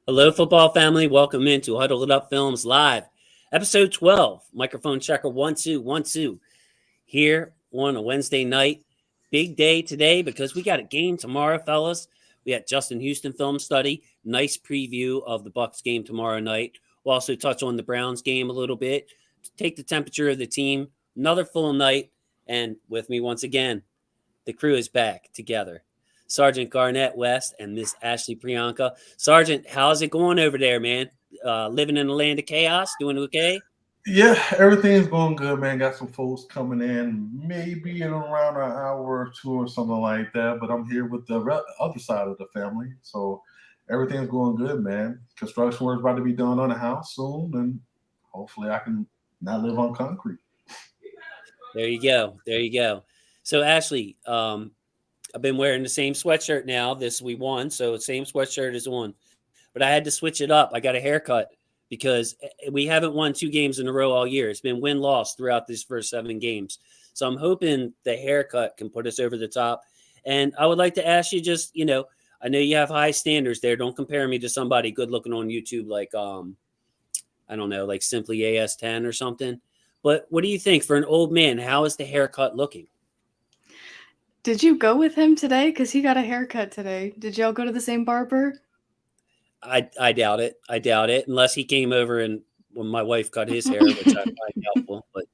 Hello, football family. Welcome into Huddle Up Films Live, episode 12. Microphone checker 1212. Here on a Wednesday night. Big day today because we got a game tomorrow, fellas. We got Justin Houston film study. Nice preview of the Bucs game tomorrow night. We'll also touch on the Browns game a little bit. Take the temperature of the team. Another full night. And with me once again, the crew is back together. Sergeant Garnett West and Miss Ashley Priyanka. Sergeant, how's it going over there, man? Living in the land of chaos? Doing okay? Yeah, everything's going good, man. Got some folks coming in, maybe in around an hour or two or something like that. But I'm here with the other side of the family, so everything's going good, man. Construction work's about to be done on the house soon, and hopefully I can not live on concrete. There you go. There you go. So, Ashley, I've been wearing the same sweatshirt now. We won, so same sweatshirt is on. But I had to switch it up. I got a haircut because we haven't won 2 games in a row all year. It's been win-loss throughout these first 7 games. So I'm hoping the haircut can put us over the top. And I would like to ask you just, I know you have high standards there. Don't compare me to somebody good looking on YouTube like, I don't know, like Simply AS10 or something. But what do you think for an old man? How is the haircut looking? Did you go with him today? Because he got a haircut today. Did y'all go to the same barber? I doubt it. I doubt it. Unless he came over and when my wife cut his hair, which I find doubtful. But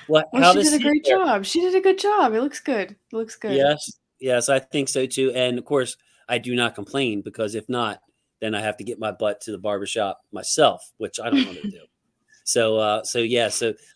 well, how she does did a great job. She did a good job. It looks good. It looks good. Yes, I think so too. And of course, I do not complain because if not, then I have to get my butt to the barbershop myself, which I don't want to do. So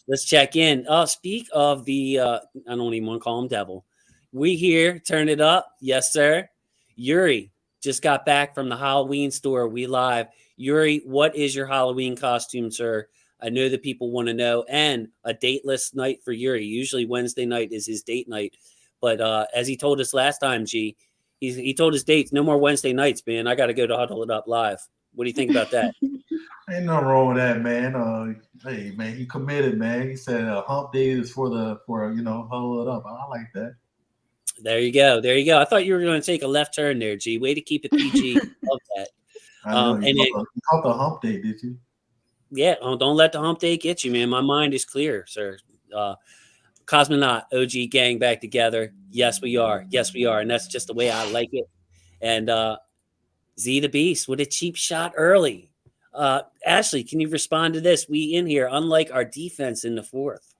let's check in. Speak of the, I don't even want to call him devil. We here, turn it up. Yes, sir. Yuri just got back from the Halloween store. We live. Yuri, what is your Halloween costume, sir? I know that people want to know. And a dateless night for Yuri. Usually Wednesday night is his date night. But as he told us last time, G, he told his dates, no more Wednesday nights, man. I got to go to Huddle It Up Live. What do you think about that? Ain't nothing wrong with that, man. Hey, man, he committed, man. He said hump day is for huddle it up. I like that. There you go. There you go. I thought you were going to take a left turn there, G. Way to keep it PG. Love that. I know. You caught the hump day, did you? Yeah. Don't let the hump day get you, man. My mind is clear, sir. Cosmonaut, OG gang back together. Yes, we are. Yes, we are. And that's just the way I like it. And Z the Beast with a cheap shot early. Ashley, can you respond to this? We in here, unlike our defense in the fourth.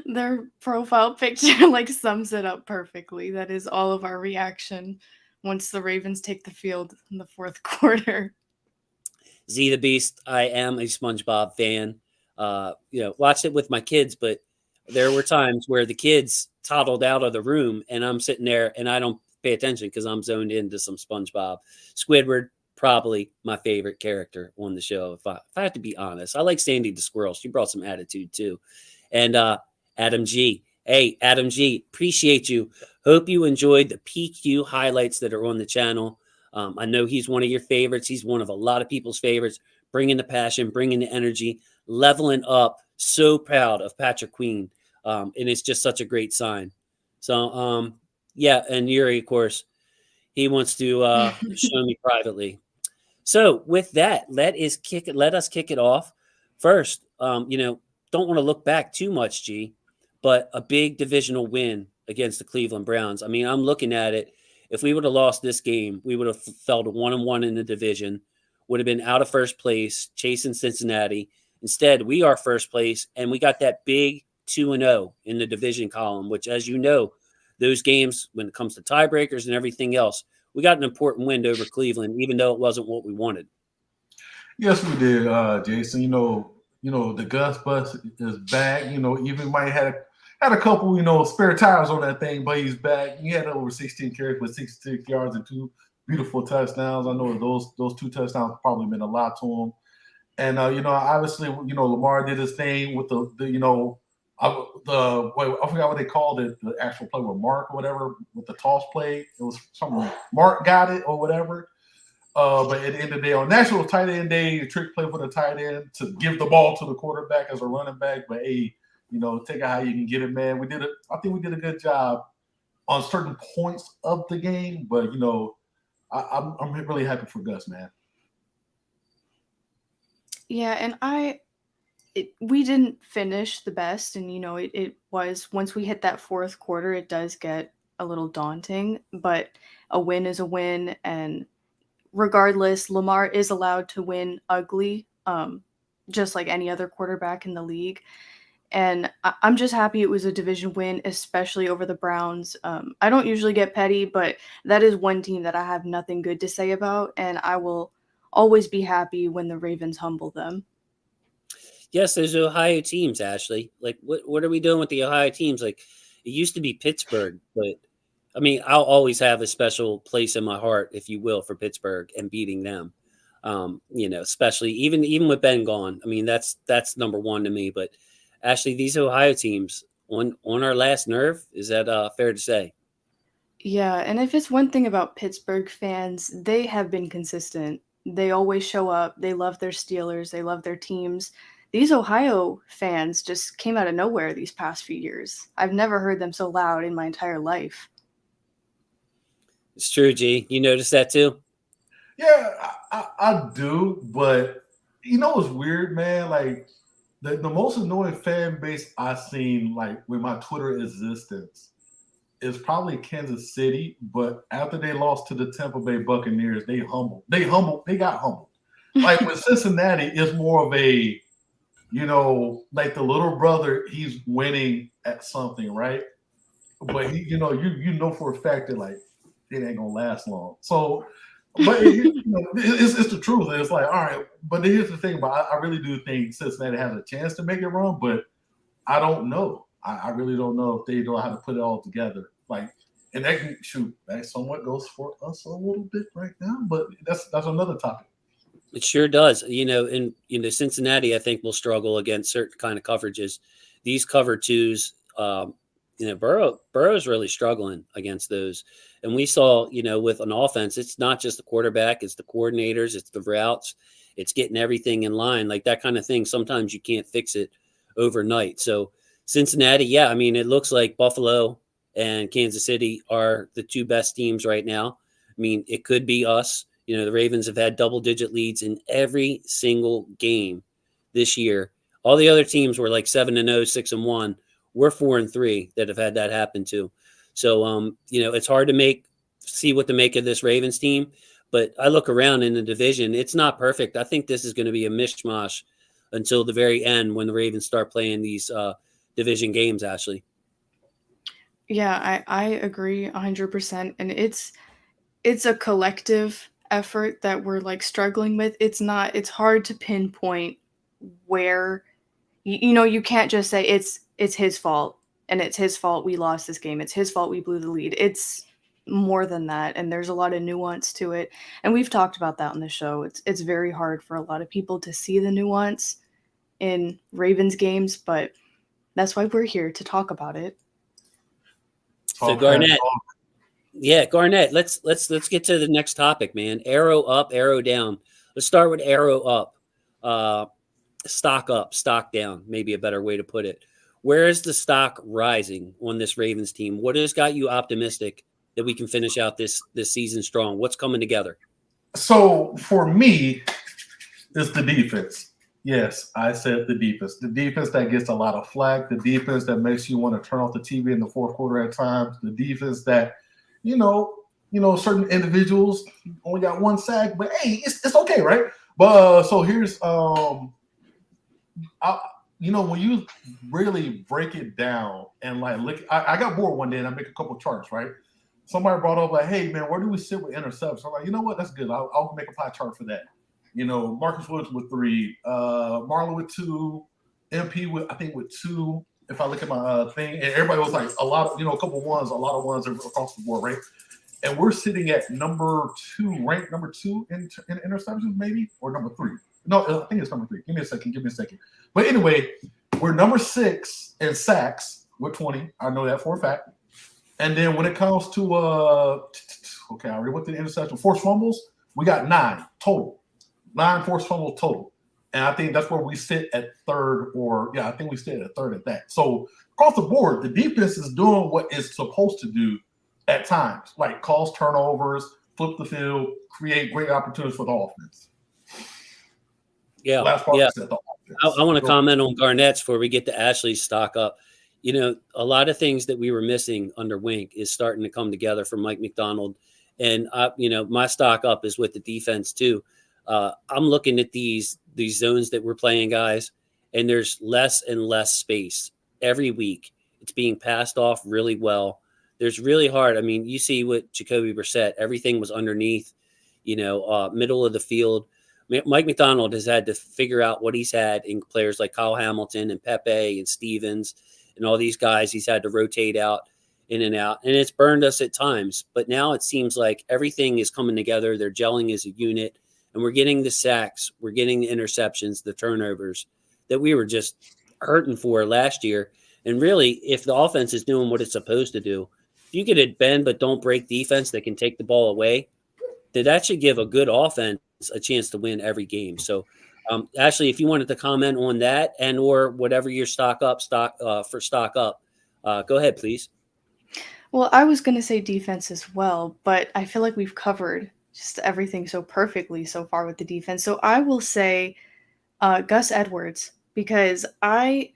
Their profile picture sums it up perfectly. That is all of our reaction once the Ravens take the field in the fourth quarter. Z the Beast, I am a SpongeBob fan. Watched it with my kids, but there were times where the kids toddled out of the room and I'm sitting there and I don't pay attention because I'm zoned into some SpongeBob. Squidward, probably my favorite character on the show. If I have to be honest, I like Sandy the Squirrel. She brought some attitude too. And Adam G. Hey, Adam G. Appreciate you. Hope you enjoyed the PQ highlights that are on the channel. I know he's one of your favorites. He's one of a lot of people's favorites. Bringing the passion, bringing the energy, leveling up. So proud of Patrick Queen. And it's just such a great sign. So, and Yuri, of course, he wants to show me privately. So with that, let us kick it off. First, don't want to look back too much, G, but a big divisional win against the Cleveland Browns. I mean, I'm looking at it. If we would have lost this game, we would have fell to 1-1 in the division, would have been out of first place, chasing Cincinnati. Instead, we are first place, and we got that big 2-0 in the division column, which, as you know, those games, when it comes to tiebreakers and everything else, we got an important win over Cleveland, even though it wasn't what we wanted. Yes, we did, Jason. The Gus bus is back. Even might have had a couple, spare tires on that thing, but he's back. He had over 16 carries with 66 yards and 2 beautiful touchdowns. I know those 2 touchdowns probably meant a lot to him. And obviously, Lamar did his thing with I forgot what they called it, the actual play with Mark or whatever, with the toss play. It was something Mark got it or whatever. But at the end of the day, on National Tight End Day, a trick play for the tight end to give the ball to the quarterback as a running back. But hey, take it how you can get it, man. I think we did a good job on certain points of the game. But I'm really happy for Gus, man. Yeah, and we didn't finish the best, and it was, once we hit that fourth quarter, it does get a little daunting, but a win is a win, and regardless, Lamar is allowed to win ugly, just like any other quarterback in the league. And I'm just happy it was a division win, especially over the Browns. I don't usually get petty, but that is one team that I have nothing good to say about, and I will always be happy when the Ravens humble them. Yes, there's Ohio teams, Ashley. Like, what are we doing with the Ohio teams? Like, it used to be Pittsburgh, but I mean, I'll always have a special place in my heart, if you will, for Pittsburgh and beating them. Especially even with Ben gone. I mean, that's number one to me. But Ashley, these Ohio teams on our last nerve. Is that fair to say? Yeah, and if it's one thing about Pittsburgh fans, they have been consistent. They always show up. They love their Steelers. They love their teams. These Ohio fans just came out of nowhere these past few years. I've never heard them so loud in my entire life. It's true, G. You noticed that too? Yeah, I do, but it's weird, man. Like the most annoying fan base I've seen, like with my Twitter existence, is probably Kansas City. But after they lost to the Tampa Bay Buccaneers, they got humbled. Like with Cincinnati, it's more of a, like the little brother, he's winning at something, right? But you know for a fact that like it ain't gonna last long. So, but it's the truth. It's like, all right, but here's the thing about I really do think Cincinnati has a chance to make it run, but I don't know. I really don't know if they know how to put it all together. Like, and that somewhat goes for us a little bit right now, but that's another topic. It sure does. And Cincinnati, I think, will struggle against certain kind of coverages. These cover twos, Burrow's really struggling against those. And we saw, with an offense, it's not just the quarterback, it's the coordinators, it's the routes, it's getting everything in line, like that kind of thing. Sometimes you can't fix it overnight. So Cincinnati, yeah, I mean, it looks like Buffalo and Kansas City are the two best teams right now. I mean, it could be us. The Ravens have had double-digit leads in every single game this year. All the other teams were like 7-0, 6-1. We're 4-3 that have had that happen to. So, it's hard to see what to make of this Ravens team. But I look around in the division. It's not perfect. I think this is going to be a mishmash until the very end when the Ravens start playing these division games, Ashley. Yeah, I agree 100%. And it's a collective effort that we're like struggling with. It's hard to pinpoint where, you can't just say it's his fault and it's his fault we lost this game. It's his fault we blew the lead. It's more than that, and there's a lot of nuance to it. And we've talked about that on the show. It's very hard for a lot of people to see the nuance in Ravens games, but that's why we're here to talk about it. So Garnett, Garnett, let's get to the next topic, man. Arrow up, arrow down. Let's start with arrow up. Stock up, stock down, maybe a better way to put it. Where is the stock rising on this Ravens team? What has got you optimistic that we can finish out this season strong? What's coming together? So for me, it's the defense. Yes, I said the defense. The defense that gets a lot of flack. The defense that makes you want to turn off the TV in the fourth quarter at times. The defense that, certain individuals only got one sack, but hey, it's okay, right? But so here's when you really break it down and like look, I got bored one day and I make a couple charts, right? Somebody brought up like, hey man, where do we sit with interceptions? I'm like, you know what? That's good. I'll make a pie chart for that. Marcus Williams with 3, Marlon with 2, MP with 2. If I look at my thing, and everybody was like a lot of, a couple ones, a lot of ones across the board, right? And we're sitting at ranked number 2 in interceptions, maybe, or number 3. No, I think it's number 3. Give me a second. But anyway, we're number 6 in sacks with 20. I know that for a fact. And then when it comes to I already went to the interception. Forced fumbles, we got 9 total. 9 forced fumbles total. And I think that's where we sit at third, I think we sit at third at that. So across the board, the defense is doing what it's supposed to do at times, like cause turnovers, flip the field, create great opportunities for the offense. Yeah, Last part yeah. is the I want to comment on Garnett's before we get to Ashley's stock up. You know, a lot of things that we were missing under Wink is starting to come together for Mike McDonald. And, you know, my stock up is with the defense, too. I'm looking at these zones that we're playing, guys, and there's less and less space every week. It's being passed off really well. There's really hard. I mean, you see what Jacoby Brissett, everything was underneath, you know, middle of the field. Mike McDonald has had to figure out what he's had in players like Kyle Hamilton and Pepe and Stevens and all these guys. He's had to rotate out in and out, and it's burned us at times. But now it seems like everything is coming together. They're gelling as a unit, and we're getting the sacks, we're getting the interceptions, the turnovers that we were just hurting for last year. And really, if the offense is doing what it's supposed to do, if you get a bend but don't break defense that can take the ball away, that should give a good offense a chance to win every game. So, Ashley, if you wanted to comment on that and or whatever your stock up, go ahead, please. Well, I was going to say defense as well, but I feel like we've covered just everything so perfectly so far with the defense. So I will say Gus Edwards, because I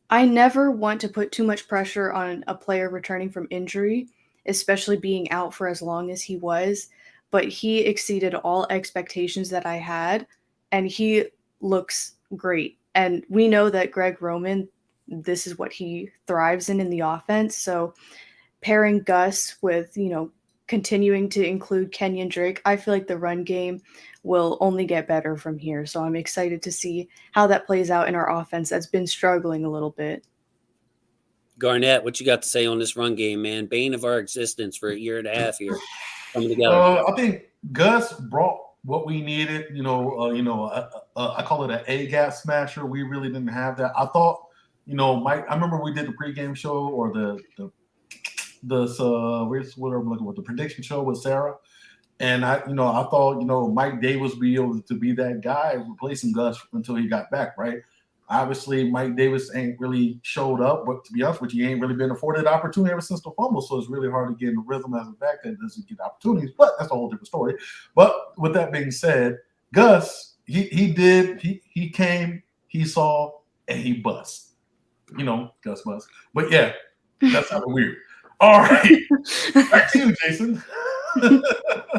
never want to put too much pressure on a player returning from injury, especially being out for as long as he was. But he exceeded all expectations that I had, and he looks great. And we know that Greg Roman, this is what he thrives in the offense. So pairing Gus with, you know, continuing to include Kenyon Drake, I feel like the run game will only get better from here. So I'm excited to see how that plays out in our offense that's been struggling a little bit. Garnett, what you got to say on this run game, man? Bane of our existence for a year and a half here coming together. I think Gus brought what we needed. I call it an A gap smasher. We really didn't have that. I thought, Mike. I remember we did the pregame show or the prediction show with Sarah, and I thought Mike Davis would be able to be that guy replacing Gus until he got back, right? Obviously, Mike Davis ain't really showed up, but to be honest with you, he ain't really been afforded the opportunity ever since the fumble. So it's really hard to get in the rhythm as a back that doesn't get opportunities. But that's a whole different story. But with that being said, Gus, he came, he saw, and he bust. Gus bust. But yeah, that's kind of weird. All right, back to you, Jason.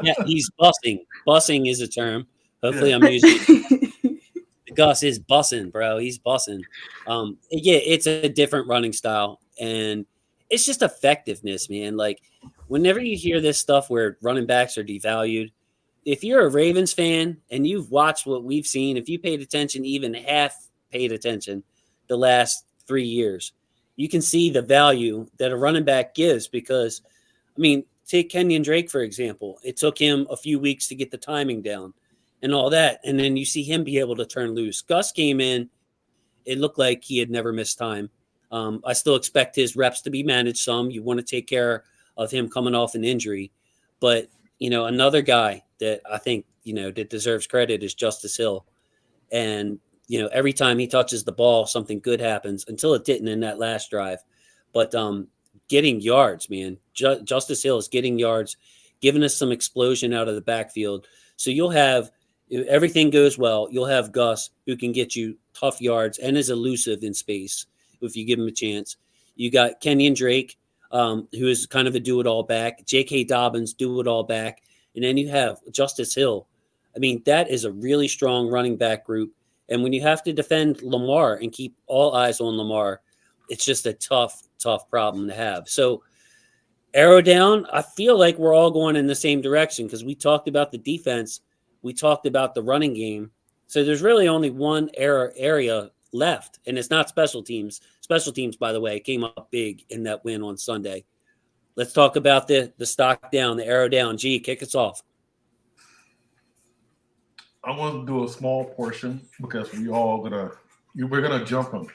Yeah, he's bussing. Bussing is a term. Hopefully, I'm using it. Gus is bussing, bro. He's bussing. Yeah, it's a different running style, and it's just effectiveness, man. Like, whenever you hear this stuff where running backs are devalued, if you're a Ravens fan and you've watched what we've seen, if you paid attention, even half paid attention the last 3 years, you can see the value that a running back gives because, I mean, take Kenyon Drake, for example. It took him a few weeks to get the timing down and all that. And then you see him be able to turn loose. Gus came in. It looked like he had never missed time. I still expect his reps to be managed some. You want to take care of him coming off an injury. But, another guy that I think, that deserves credit is Justice Hill. And, every time he touches the ball, something good happens until it didn't in that last drive. But getting yards, man. Justice Hill is getting yards, giving us some explosion out of the backfield. So you'll have, if everything goes well, you'll have Gus who can get you tough yards and is elusive in space if you give him a chance. You got Kenyon Drake, who is kind of a do-it-all back. J.K. Dobbins, do-it-all back. And then you have Justice Hill. I mean, that is a really strong running back group. And when you have to defend Lamar and keep all eyes on Lamar, it's just a tough problem to have. So arrow down, I feel like we're all going in the same direction because we talked about the defense. We talked about the running game. So there's really only one area left, and it's not special teams. Special teams, by the way, came up big in that win on Sunday. Let's talk about the stock down, the arrow down. G, kick us off. I'm going to do a small portion because we're gonna jump them.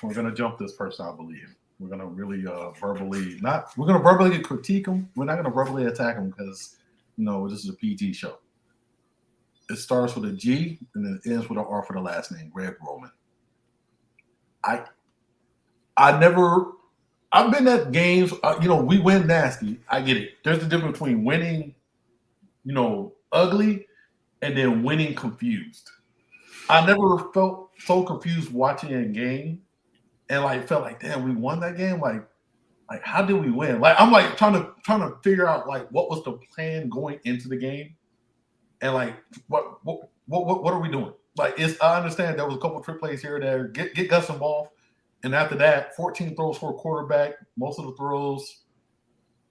We're gonna jump this person, I believe. We're gonna really we're gonna verbally critique them. We're not gonna verbally attack them because this is a PG show. It starts with a G and then it ends with an R for the last name, Greg Roman. I've been at games, we win nasty. I get it. There's a difference between winning ugly and then winning confused. I never felt so confused watching a game and like felt like, damn, we won that game. Like how did we win? Like I'm like trying to figure out like what was the plan going into the game, and like what are we doing? Like I understand there was a couple of trick plays here and there. Get Gus involved, and after that, 14 throws for a quarterback. Most of the throws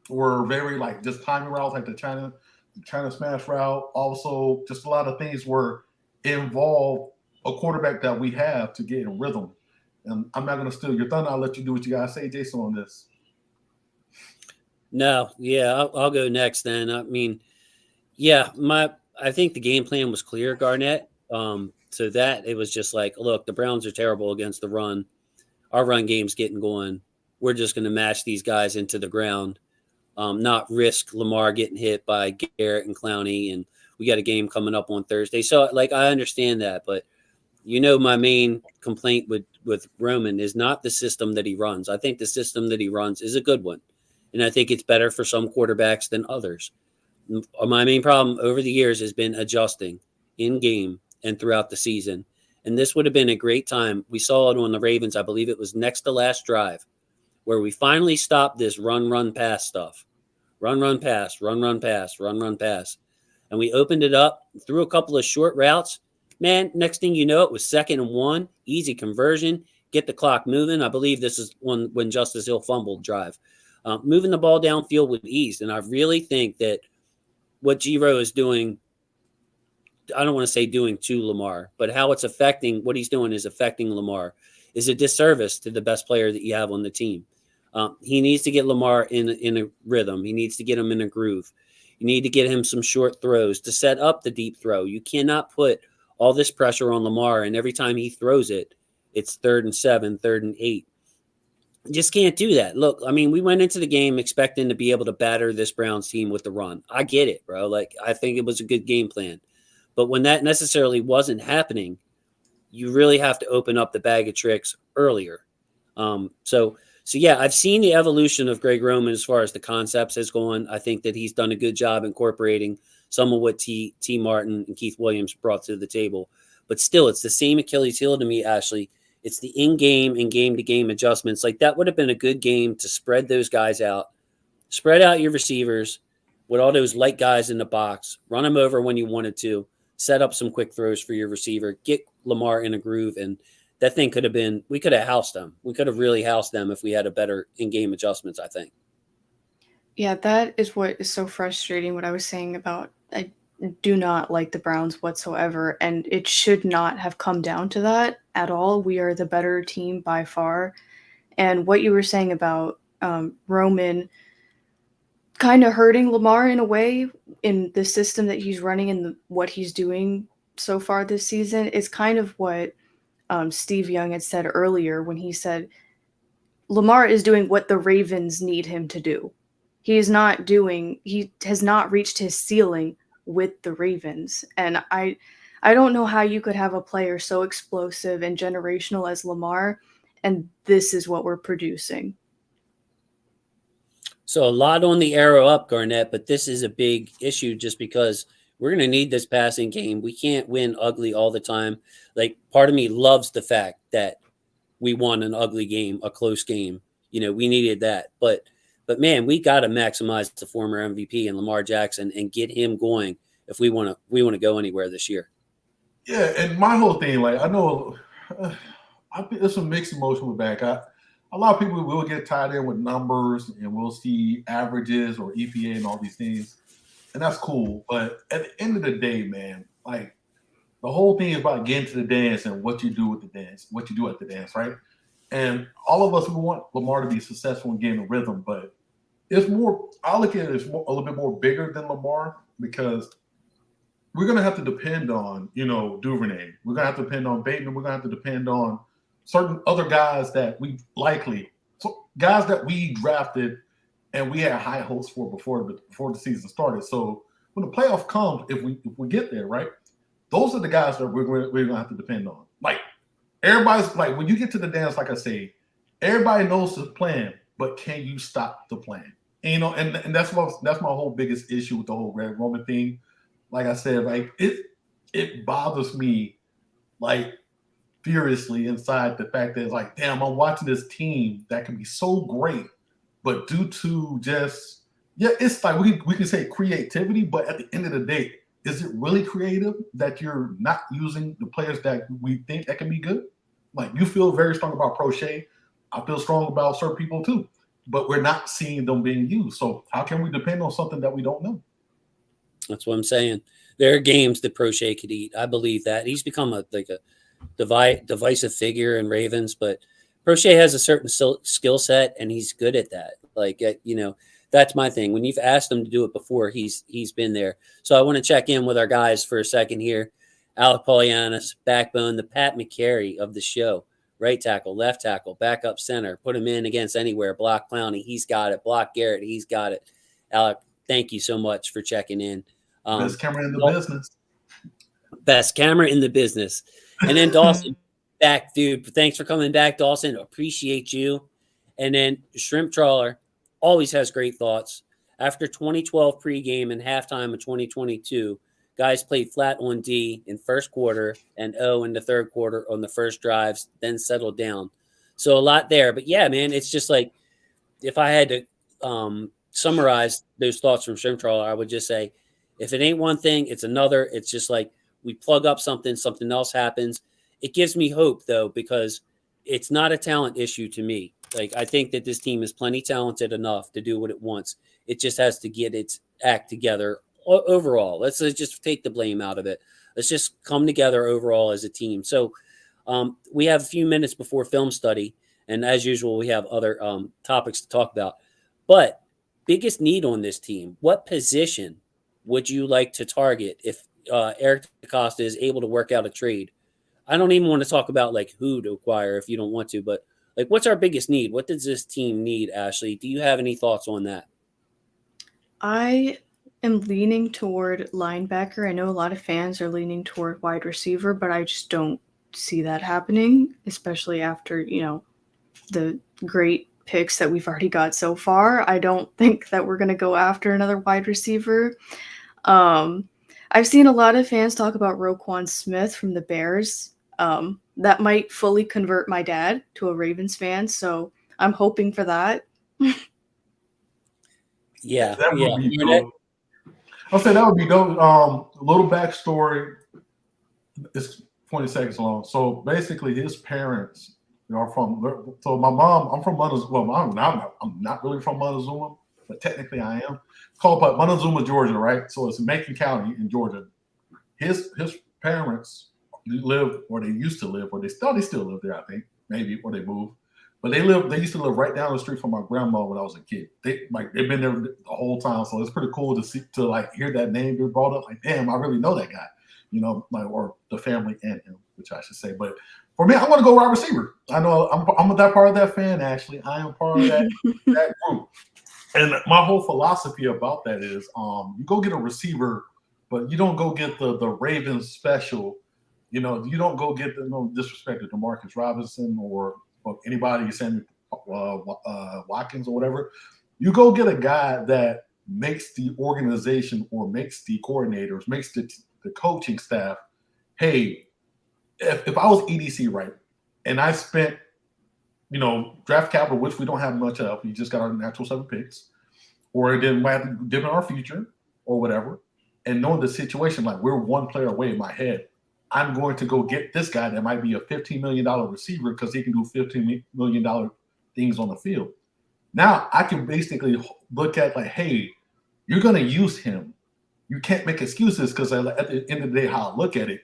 were very like just timing routes, like the China smash route. Also, just a lot of things were involved a quarterback that we have to get in rhythm. And I'm not going to steal your thunder. I'll let you do what you got to say, Jason, on this. No, yeah, I'll go next then. I mean, yeah, I think the game plan was clear, Garnett. So that it was just like, look, the Browns are terrible against the run. Our run game's getting going. We're just going to mash these guys into the ground, not risk Lamar getting hit by Garrett and Clowney. And we got a game coming up on Thursday. So, like, I understand that. But, my main complaint with Roman is not the system that he runs. I think the system that he runs is a good one. And I think it's better for some quarterbacks than others. My main problem over the years has been adjusting in game and throughout the season. And this would have been a great time. We saw it on the Ravens. I believe it was next to last drive where we finally stopped this run, pass stuff. Run, pass, run, pass, run, pass. And we opened it up, threw a couple of short routes. Man, next thing you know, it was 2nd and 1, easy conversion, get the clock moving. I believe this is when Justice Hill fumbled drive. Moving the ball downfield with ease. And I really think that what Giro is doing, I don't want to say doing to Lamar, but how it's affecting, what he's doing is affecting Lamar, is a disservice to the best player that you have on the team. He needs to get Lamar in a rhythm. He needs to get him in a groove. You need to get him some short throws to set up the deep throw. You cannot put all this pressure on Lamar, and every time he throws it, it's 3rd and 7, 3rd and 8. Just can't do that. Look, I mean, we went into the game expecting to be able to batter this Browns team with the run. I get it, bro. Like, I think it was a good game plan. But when that necessarily wasn't happening, you really have to open up the bag of tricks earlier. So yeah, I've seen the evolution of Greg Roman as far as the concepts has gone. I think that he's done a good job incorporating some of what T. Martin and Keith Williams brought to the table. But still, it's the same Achilles heel to me, Ashley. It's the in-game and game-to-game adjustments. Like, that would have been a good game to spread those guys out. Spread out your receivers with all those light guys in the box. Run them over when you wanted to. Set up some quick throws for your receiver. Get Lamar in a groove. And that thing we could have housed them. We could have really housed them if we had a better in-game adjustments, I think. Yeah, that is what is so frustrating, what I was saying about I do not like the Browns whatsoever, and it should not have come down to that at all. We are the better team by far. And what you were saying about Roman kind of hurting Lamar in a way in the system that he's running and what he's doing so far this season is kind of what Steve Young had said earlier when he said Lamar is doing what the Ravens need him to do. He has not reached his ceiling with the Ravens. And I don't know how you could have a player so explosive and generational as Lamar, and this is what we're producing. So a lot on the arrow up, Garnett, but this is a big issue just because we're going to need this passing game. We can't win ugly all the time. Like, part of me loves the fact that we won an ugly game, a close game. We needed that. But man, we got to maximize the former MVP and Lamar Jackson and get him going if we want to go anywhere this year. Yeah, and my whole thing, like, I know there's some mixed emotion with back. A lot of people will get tied in with numbers and we'll see averages or EPA and all these things. And that's cool. But at the end of the day, man, like, the whole thing is about getting to the dance and what you do with the dance, what you do at the dance, right? And all of us, we want Lamar to be successful in getting a rhythm, but it's more, I look at it as a little bit more bigger than Lamar because we're going to have to depend on, Duvernay. We're going to have to depend on Bateman. We're going to have to depend on certain other guys that guys that we drafted and we had high hopes for before the season started. So when the playoff comes, if we get there, right, those are the guys that we're going to have to depend on. Like, everybody's like, when you get to the dance, like I say, everybody knows the plan, but can you stop the plan? And, and that's my whole biggest issue with the whole Red Roman thing. like I said, like it bothers me like furiously inside the fact that it's like, damn, I'm watching this team that can be so great, but due to just it's like we can say creativity, but at the end of the day, is it really creative that you're not using the players that we think that can be good? Like you feel very strong about Prochet. I feel strong about certain people too, but we're not seeing them being used. So how can we depend on something that we don't know? That's what I'm saying. There are games that Prochet could eat. I believe that he's become a divisive figure in Ravens, but Prochet has a certain skill set and he's good at that. Like that's my thing. When you've asked him to do it before, he's been there. So I want to check in with our guys for a second here. Alec Polianis, backbone, the Pat McCary of the show. Right tackle, left tackle, backup center. Put him in against anywhere. Block Clowney, he's got it. Block Garrett, he's got it. Alec, thank you so much for checking in. Best camera in the business. Best camera in the business. And then Dawson, back, dude. Thanks for coming back, Dawson. Appreciate you. And then Shrimp Trawler always has great thoughts. After 2012 pregame and halftime of 2022, guys played flat on D in first quarter and O in the third quarter on the first drives, then settled down. So a lot there. But yeah, man, it's just like if I had to summarize those thoughts from Shrimp Trawler, I would just say, if it ain't one thing, it's another. It's just like we plug up something else happens. It gives me hope, though, because it's not a talent issue to me. Like, I think that this team is plenty talented enough to do what it wants. It just has to get its act together overall. Let's just take the blame out of it. Let's just come together overall as a team. So we have a few minutes before film study, and as usual, we have other topics to talk about. But biggest need on this team, what position would you like to target if Eric DeCosta is able to work out a trade? I don't even want to talk about like who to acquire if you don't want to, but like what's our biggest need? What does this team need, Ashley? Do you have any thoughts on that? I am leaning toward linebacker. I know a lot of fans are leaning toward wide receiver, but I just don't see that happening, especially after, the great picks that we've already got so far. I don't think that we're going to go after another wide receiver. I've seen a lot of fans talk about Roquan Smith from the Bears. That might fully convert my dad to a Ravens fan, so I'm hoping for that. Yeah, that would be dope. I'll say that would be dope. A little backstory. It's 20 seconds long. So basically, his parents are from. So my mom, I'm from Montezuma. Well, I'm not really from Montezuma, but technically I am. It's called Montezuma, Georgia, right? So it's in Macon County in Georgia. His parents live, or they used to live, or they still live there, I think, maybe, or they moved. But they used to live right down the street from my grandma when I was a kid. They've been there the whole time. So it's pretty cool to hear that name get brought up. Like, damn, I really know that guy, or the family and him, which I should say. But for me, I want to go wide receiver. I know I'm that part of that fan, Ashley. I am part of that group. And my whole philosophy about that is you go get a receiver, but you don't go get the Ravens special. You don't go get no disrespect to Demarcus Robinson or anybody, Sammy Watkins or whatever. You go get a guy that makes the organization or makes the coordinators, makes the coaching staff, hey, if I was EDC, right, and I spent, draft capital, which we don't have much of, we just got our natural 7 picks, or it didn't have to dip in our future or whatever, and knowing the situation, like we're one player away in my head, I'm going to go get this guy that might be a $15 million receiver because he can do $15 million things on the field. Now I can basically look at like, hey, you're going to use him. You can't make excuses because at the end of the day, how I look at it,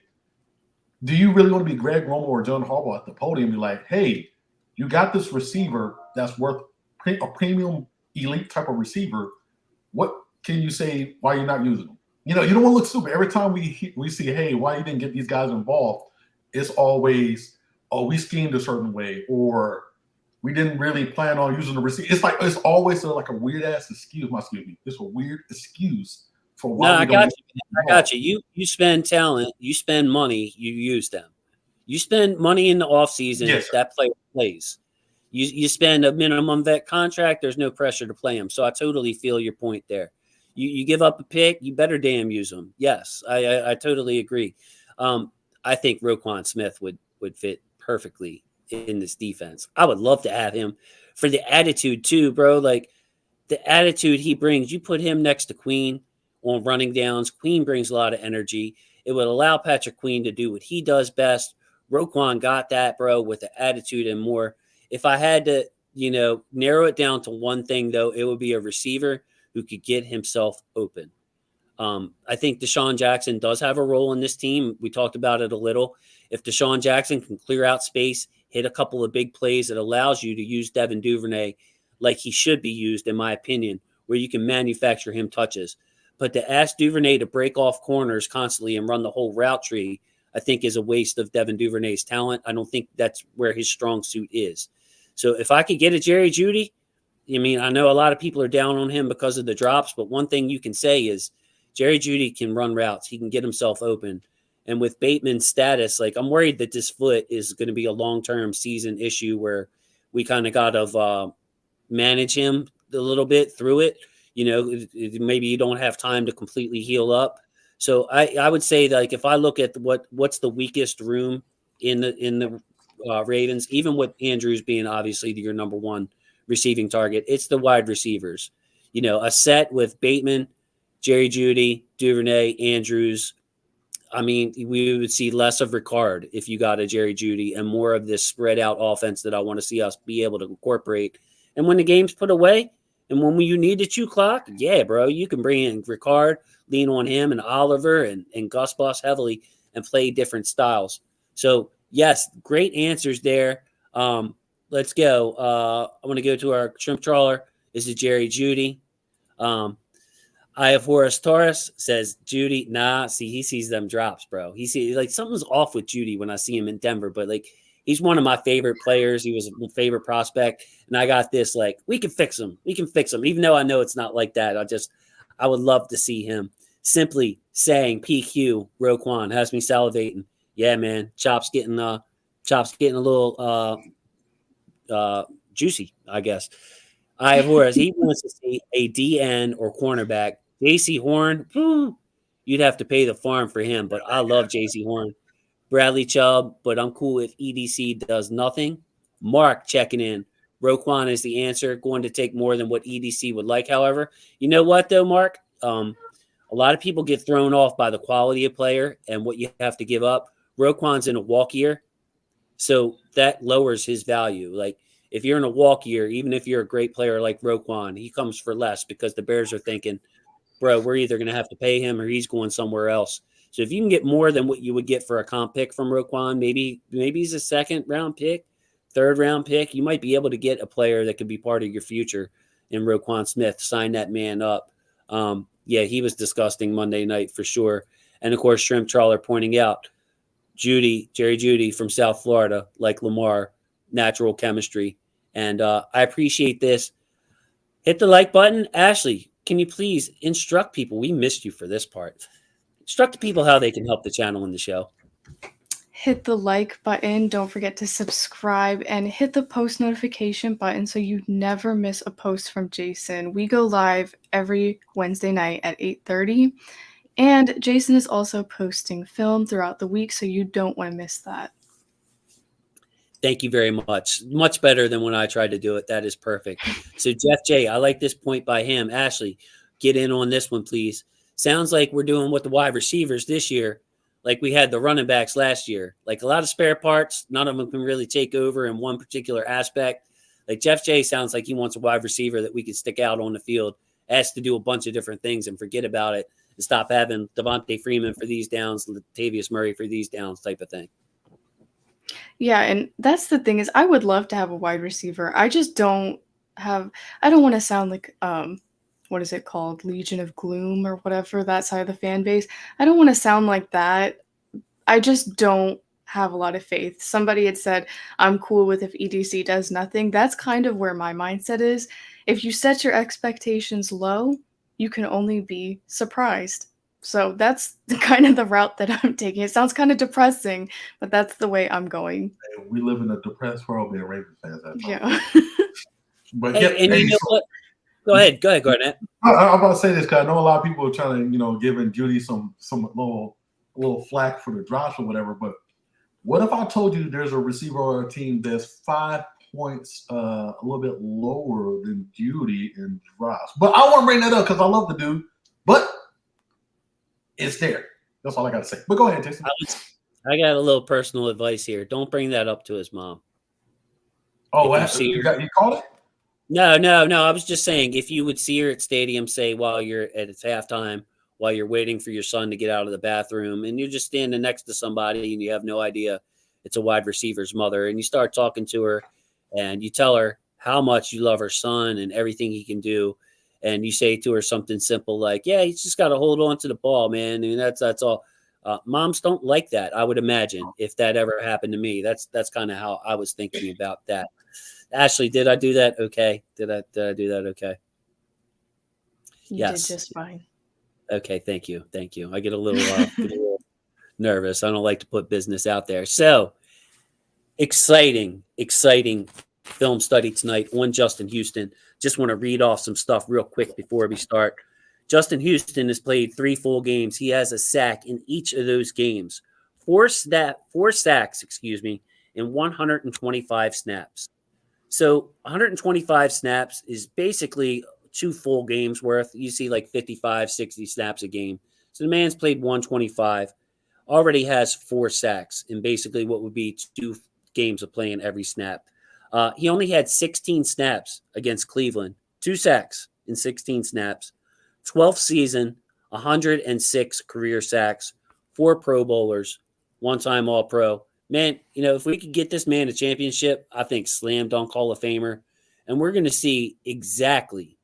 do you really want to be Greg Romo or John Harbaugh at the podium and be like, hey, you got this receiver that's worth a premium elite type of receiver. What can you say why you're not using them? You don't want to look stupid. Every time we see, hey, why you didn't get these guys involved, it's always, oh, we schemed a certain way, or we didn't really plan on using the receiver. It's always like a weird ass excuse. It's a weird excuse for why. No, I got you. You spend talent, you spend money, you use them. You spend money in the offseason, yes, that player plays. You spend a minimum vet contract, there's no pressure to play him. So I totally feel your point there. You give up a pick, you better damn use them. Yes, I totally agree. I think Roquan Smith would fit perfectly in this defense. I would love to have him for the attitude too, bro. Like the attitude he brings, you put him next to Queen on running downs. Queen brings a lot of energy. It would allow Patrick Queen to do what he does best. Roquan got that, bro, with the attitude and more. If I had to, narrow it down to one thing, though, it would be a receiver who could get himself open. I think Deshaun Jackson does have a role in this team. We talked about it a little. If Deshaun Jackson can clear out space, hit a couple of big plays, it allows you to use Devin Duvernay like he should be used, in my opinion, where you can manufacture him touches. But to ask Duvernay to break off corners constantly and run the whole route tree, I think is a waste of Devin Duvernay's talent. I don't think that's where his strong suit is. So if I could get a Jerry Jeudy, I know a lot of people are down on him because of the drops, but one thing you can say is Jerry Jeudy can run routes. He can get himself open. And with Bateman's status, I'm worried that this foot is going to be a long-term season issue where we kind of got to manage him a little bit through it. Maybe you don't have time to completely heal up. So I would say that, if I look at what's the weakest room in the Ravens, even with Andrews being obviously your number one receiving target, it's the wide receivers. A set with Bateman, Jerry Jeudy, Duvernay, Andrews. We would see less of Ricard if you got a Jerry Jeudy and more of this spread out offense that I want to see us be able to incorporate. And when the game's put away and when you need to chew clock, yeah, bro, you can bring in Ricard, lean on him and Oliver and Gus Boss heavily and play different styles. So, yes, great answers there. Let's go. I want to go to our shrimp trawler. This is Jerry Jeudy. I have Horace Torres says Jeudy. Nah, see, he sees them drops, bro. He sees something's off with Jeudy when I see him in Denver, but he's one of my favorite players. He was my favorite prospect, and I got this we can fix him. We can fix him, even though I know it's not like that. I would love to see him. Simply saying PQ Roquan has me salivating. Yeah, man, chops getting a little juicy, I guess. I have Horace. He wants to see a DN or cornerback. JC Horn, you'd have to pay the farm for him, but I love JC Horn. Bradley Chubb, but I'm cool if EDC does nothing. Mark checking in. Roquan is the answer. Going to take more than what EDC would like, however. You know what, though, Mark? A lot of people get thrown off by the quality of player and what you have to give up. Roquan's in a walk year, so that lowers his value. If you're in a walk year, even if you're a great player like Roquan, he comes for less because the Bears are thinking, bro, we're either going to have to pay him or he's going somewhere else. So if you can get more than what you would get for a comp pick from Roquan, maybe he's a second-round pick, third-round pick, you might be able to get a player that could be part of your future in Roquan Smith. Sign that man up. Yeah, he was disgusting Monday night for sure. And, of course, Shrimp Trawler pointing out, Jerry Jeudy from South Florida, like Lamar, natural chemistry. And I appreciate this. Hit the like button. Ashley, can you please instruct people? We missed you for this part. Instruct the people how they can help the channel and the show. Hit the like button. Don't forget to subscribe and hit the post notification button so you never miss a post from Jason. We go live every Wednesday night at 8:30. And Jason is also posting film throughout the week, so you don't want to miss that. Thank you very much. Much better than when I tried to do it. That is perfect. So Jeff J, I like this point by him. Ashley, get in on this one, please. Sounds like we're doing what the wide receivers this year, like we had the running backs last year. A lot of spare parts. None of them can really take over in one particular aspect. Jeff J sounds like he wants a wide receiver that we can stick out on the field, ask to do a bunch of different things and forget about it and stop having Devontae Freeman for these downs, Latavius Murray for these downs type of thing. Yeah, and that's the thing is I would love to have a wide receiver. I don't want to sound like what is it called? Legion of Gloom or whatever, that side of the fan base. I don't want to sound like that. I just don't have a lot of faith. Somebody had said, I'm cool with if EDC does nothing. That's kind of where my mindset is. If you set your expectations low, you can only be surprised. So that's kind of the route that I'm taking. It sounds kind of depressing, but that's the way I'm going. We live in a depressed world being Ravens fans. Yeah. But and you know what? Go ahead, Garnett. I'm about to say this because I know a lot of people are trying to, giving Judy some little flack for the drops or whatever. But what if I told you there's a receiver on our team that's 5 points a little bit lower than Judy in drops? But I want to bring that up because I love the dude. But it's there. That's all I got to say. But go ahead, Jason. I got a little personal advice here. Don't bring that up to his mom. Oh, you called it? No. I was just saying, if you would see her at stadium, say while you're at its halftime, while you're waiting for your son to get out of the bathroom, and you're just standing next to somebody and you have no idea it's a wide receiver's mother, and you start talking to her and you tell her how much you love her son and everything he can do, and you say to her something simple like, "Yeah, he's just got to hold on to the ball, man," and that's all. Moms don't like that. I would imagine if that ever happened to me, that's kind of how I was thinking about that. Ashley, did I do that okay? Did I do that okay? You did just fine. Okay, thank you. I get a little nervous. I don't like to put business out there. So exciting film study tonight on Justin Houston. Just want to read off some stuff real quick before we start. Justin Houston has played 3 full games. He has a sack in each of those games. 4 sacks, in 125 snaps. So 125 snaps is basically 2 full games worth. You see like 55, 60 snaps a game. So the man's played 125, already has 4 sacks in basically what would be 2 games of playing every snap. He only had 16 snaps against Cleveland, 2 sacks in 16 snaps, 12th season, 106 career sacks, 4 Pro Bowlers, 1-time All-Pro. Man, if we could get this man a championship, I think slam dunk Hall of Famer. And we're going to see exactly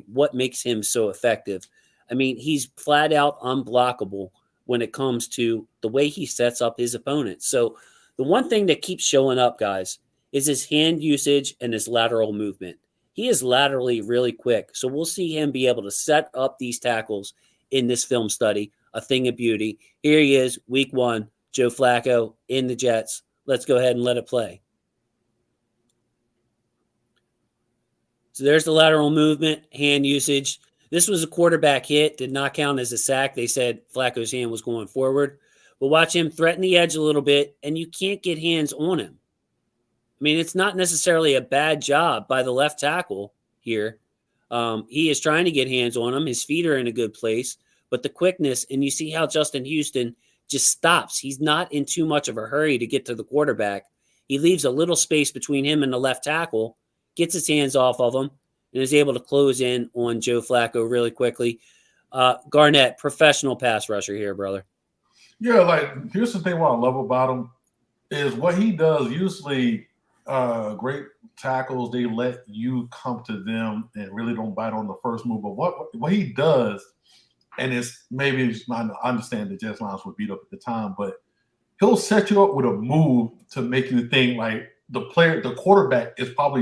what makes him so effective. I mean, he's flat out unblockable when it comes to the way he sets up his opponents. So the one thing that keeps showing up, guys, is his hand usage and his lateral movement. He is laterally really quick. So we'll see him be able to set up these tackles in this film study, a thing of beauty. Here he is, week 1. Joe Flacco in the Jets. Let's go ahead and let it play. So there's the lateral movement, hand usage. This was a quarterback hit, did not count as a sack. They said Flacco's hand was going forward. But watch him threaten the edge a little bit, and you can't get hands on him. I mean, it's not necessarily a bad job by the left tackle here. He is trying to get hands on him. His feet are in a good place. But the quickness, and you see how Justin Houston just stops. He's not in too much of a hurry to get to the quarterback. He leaves a little space between him and the left tackle, gets his hands off of him, and is able to close in on Joe Flacco really quickly. Garnett, professional pass rusher here, brother. Yeah, here's the thing what I love about him is what he does. Usually, great tackles, they let you come to them and really don't bite on the first move. But what he does, and I understand the Jets lines were beat up at the time, but he'll set you up with a move to make you think like the quarterback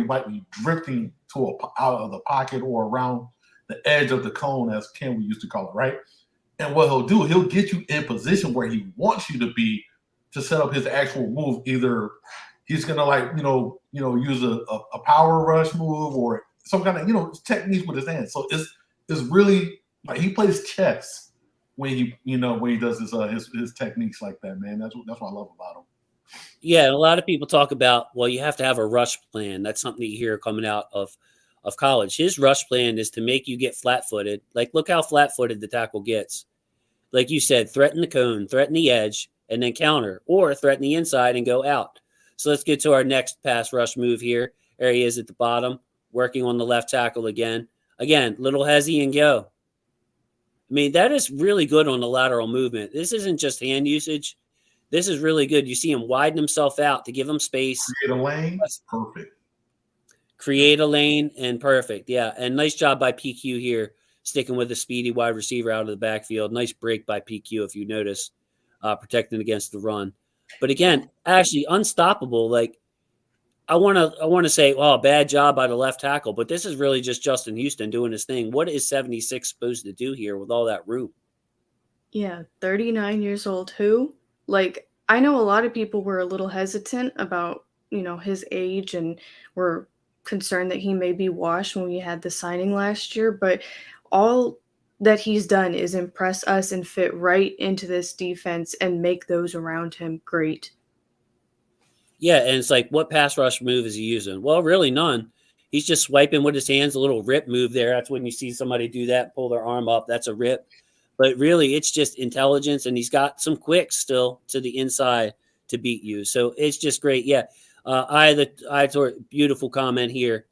might be drifting out of the pocket or around the edge of the cone, as Ken we used to call it, right? And what he'll do, he'll get you in position where he wants you to be to set up his actual move. Either he's gonna use a power rush move or some kind of techniques with his hands. So it's really like he plays chess when he does his techniques like that, man. That's what I love about him. Yeah, a lot of people talk about, well, you have to have a rush plan. That's something you hear coming out of college. His rush plan is to make you get flat-footed. Like, look how flat-footed the tackle gets. Like you said, threaten the cone, threaten the edge, and then counter, or threaten the inside and go out. So let's get to our next pass rush move here. There he is at the bottom, working on the left tackle again. Again, little hezzy and go. I mean, that is really good on the lateral movement. This isn't just hand usage. This is really good. You see him widen himself out to give him space. Create a lane. That's perfect. Create a lane and perfect. Yeah. And nice job by PQ here, sticking with the speedy wide receiver out of the backfield. Nice break by PQ, if you notice, protecting against the run. But again, actually unstoppable. Like, I want to say, oh, bad job by the left tackle, but this is really just Justin Houston doing his thing. What is 76 supposed to do here with all that room? Yeah, 39 years old. Who? Like, I know a lot of people were a little hesitant about, his age and were concerned that he may be washed when we had the signing last year, but all that he's done is impress us and fit right into this defense and make those around him great. Yeah, and it's like, what pass rush move is he using? Well, really none. He's just swiping with his hands, a little rip move there. That's when you see somebody do that, pull their arm up. That's a rip. But really, it's just intelligence, and he's got some quicks still to the inside to beat you. So it's just great. Yeah, I thought beautiful comment here.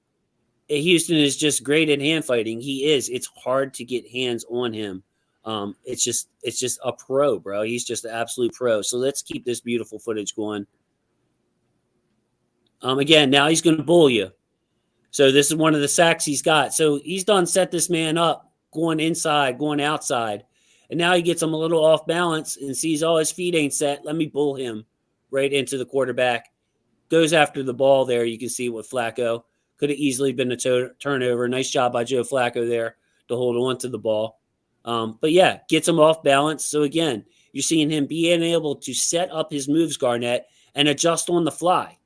Houston is just great at hand fighting. He is. It's hard to get hands on him. It's just a pro, bro. He's just an absolute pro. So let's keep this beautiful footage going. Again, now he's going to bull you. So this is one of the sacks he's got. So he's done set this man up, going inside, going outside. And now he gets him a little off balance and sees, oh, his feet ain't set. Let me bull him right into the quarterback. Goes after the ball there. You can see with Flacco. Could have easily been a turnover. Nice job by Joe Flacco there to hold on to the ball. But yeah, gets him off balance. So again, you're seeing him being able to set up his moves, Garnett, and adjust on the fly.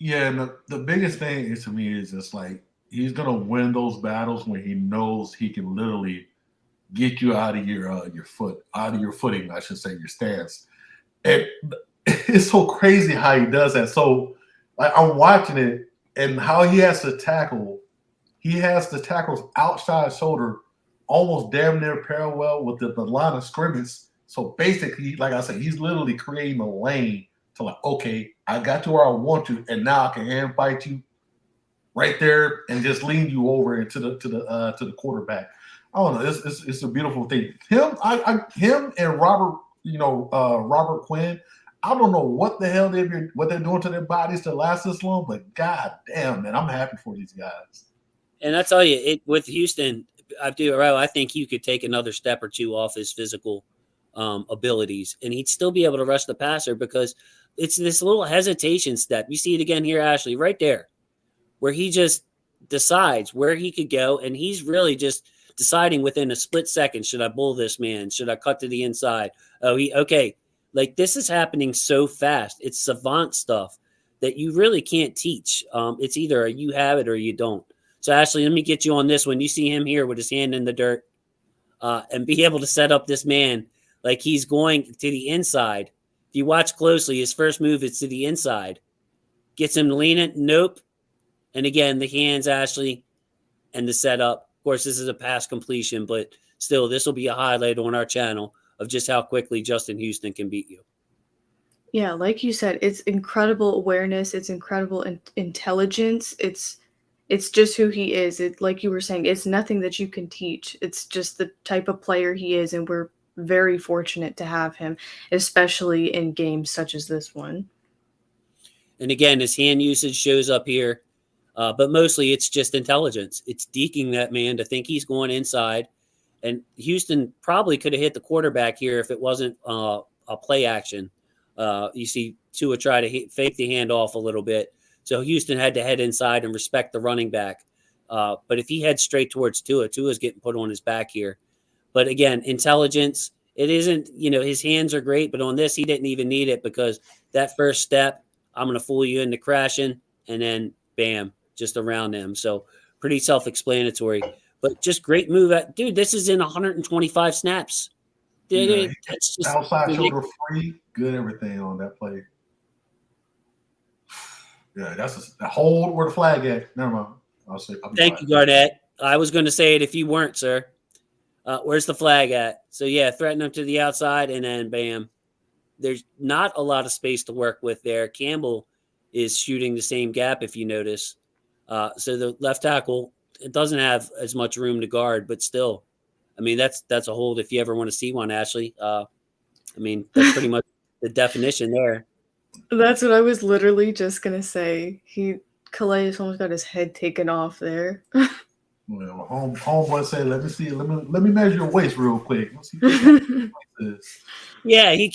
Yeah, and the biggest thing is to me is just like he's gonna win those battles when he knows he can literally get you out of your footing, I should say, your stance. And it's so crazy how he does that. So like I'm watching it and how he has to tackle. He has the tackle's outside shoulder almost damn near parallel with the line of scrimmage. So basically, like I said, he's literally creating a lane to like, okay, I got to where I want to, and now I can hand fight you right there and just lean you over into the quarterback. I don't know. It's a beautiful thing. Him and Robert, Robert Quinn. I don't know what the hell what they're doing to their bodies to last this long, but god damn, man, I'm happy for these guys. And I tell you, with Houston, I think he could take another step or two off his physical abilities, and he'd still be able to rush the passer because it's this little hesitation step. You see it again here, Ashley, right there, where he just decides where he could go, and he's really just deciding within a split second, should I bull this man? Should I cut to the inside? Okay. Like, this is happening so fast. It's savant stuff that you really can't teach. It's either you have it or you don't. So, Ashley, let me get you on this one. You see him here with his hand in the dirt and be able to set up this man like he's going to the inside. If you watch closely, his first move is to the inside. Gets him leaning. Nope. And again, the hands, Ashley, and the setup. Of course, this is a pass completion, but still, this will be a highlight on our channel of just how quickly Justin Houston can beat you. Yeah, like you said, it's incredible awareness. It's incredible intelligence. It's just who he is. It, like you were saying, it's nothing that you can teach. It's just the type of player he is, and we're very fortunate to have him, especially in games such as this one. And again, his hand usage shows up here, but mostly it's just intelligence. It's deking that man to think he's going inside. And Houston probably could have hit the quarterback here if it wasn't a play action. You see Tua try to fake the handoff a little bit. So Houston had to head inside and respect the running back. But if he heads straight towards Tua's getting put on his back here. But again, intelligence, it isn't, his hands are great, but on this, he didn't even need it because that first step, I'm going to fool you into crashing, and then bam, just around them. So pretty self-explanatory. But just great move. Dude, this is in 125 snaps. Yeah, that's just outside shoulder free. Good everything on that play. Yeah, that's a hold where the flag at. Never mind. Thank you, Garnett. I was going to say it if you weren't, sir. Where's the flag at? So, yeah, threaten him to the outside, and then bam. There's not a lot of space to work with there. Campbell is shooting the same gap, if you notice. So the left tackle, it doesn't have as much room to guard, but still, I mean, that's a hold if you ever want to see one, Ashley. I mean, that's pretty much the definition there. That's what I was literally just going to say. Calais almost got his head taken off there. Well, homeboy said, "Let me see. Let me measure your waist real quick." Let's see yeah, he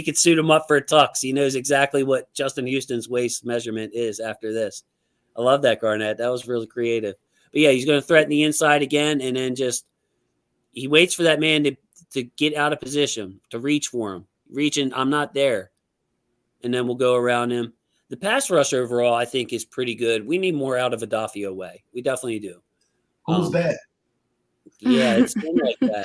could suit him up for a tux. He knows exactly what Justin Houston's waist measurement is after this. I love that, Garnett. That was really creative. But yeah, he's going to threaten the inside again, and then he waits for that man to get out of position, to reach for him. Reaching, I'm not there. And then we'll go around him. The pass rush overall, I think, is pretty good. We need more out of Adafio Way. We definitely do. Who's that? Yeah, it's been like that.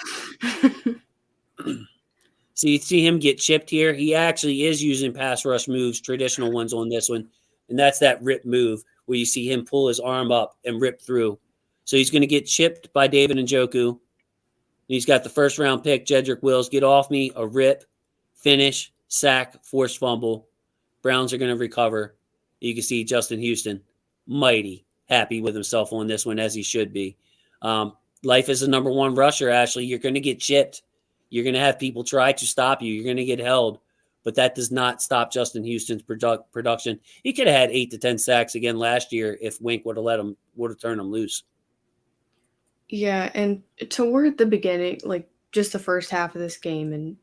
So you see him get chipped here. He actually is using pass rush moves, traditional ones on this one. And that's that rip move where you see him pull his arm up and rip through. So he's going to get chipped by David Njoku. He's got the first round pick, Jedrick Wills. Get off me, a rip, finish, sack, forced fumble. Browns are going to recover. You can see Justin Houston mighty happy with himself on this one, as he should be. Life as a number one rusher, Ashley, you're going to get chipped. You're going to have people try to stop you. You're going to get held. But that does not stop Justin Houston's production. He could have had 8 to 10 sacks again last year if Wink would have turned him loose. Yeah, and toward the beginning, like just the first half of this game and,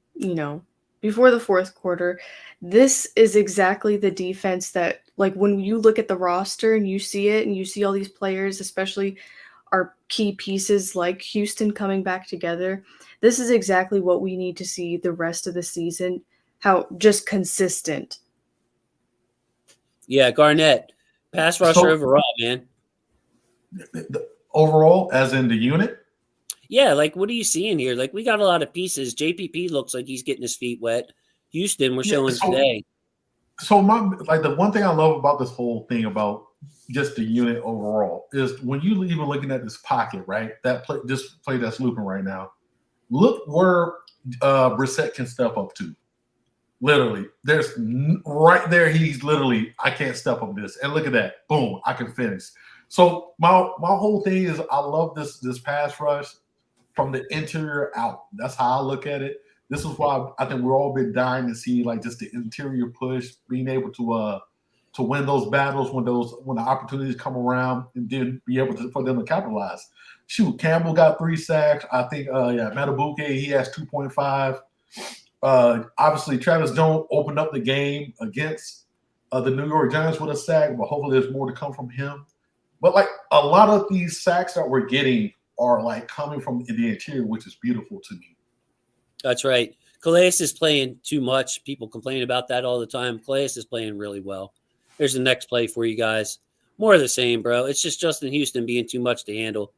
before the fourth quarter, this is exactly the defense that, like, when you look at the roster and you see it and you see all these players, especially our key pieces like Houston coming back together, this is exactly what we need to see the rest of the season, how just consistent. Yeah, Garnett, pass rusher overall, man. Overall, as in the unit? Yeah, like, what are you seeing here? Like, we got a lot of pieces. JPP looks like he's getting his feet wet. Houston, we're showing today. So the one thing I love about this whole thing about just the unit overall is when you even looking at this pocket, right? This play that's looping right now. Look where Brissett can step up to. Literally, there's right there. He's literally, I can't step up this, and look at that. Boom, I can finish. So my whole thing is I love this pass rush from the interior out. That's how I look at it. This is why I think we're all been dying to see like just the interior push, being able to win those battles when the opportunities come around, and then be able for them to capitalize. Shoot, Campbell got 3 sacks. I think Matabuke, he has 2.5. Obviously Travis Jones opened up the game against the New York Giants with a sack, but hopefully there's more to come from him. But like a lot of these sacks that we're getting are like coming from the interior, which is beautiful to me. That's right. Calais is playing too much. People complain about that all the time. Calais is playing really well. There's the next play for you guys. More of the same, bro. It's just Justin Houston being too much to handle.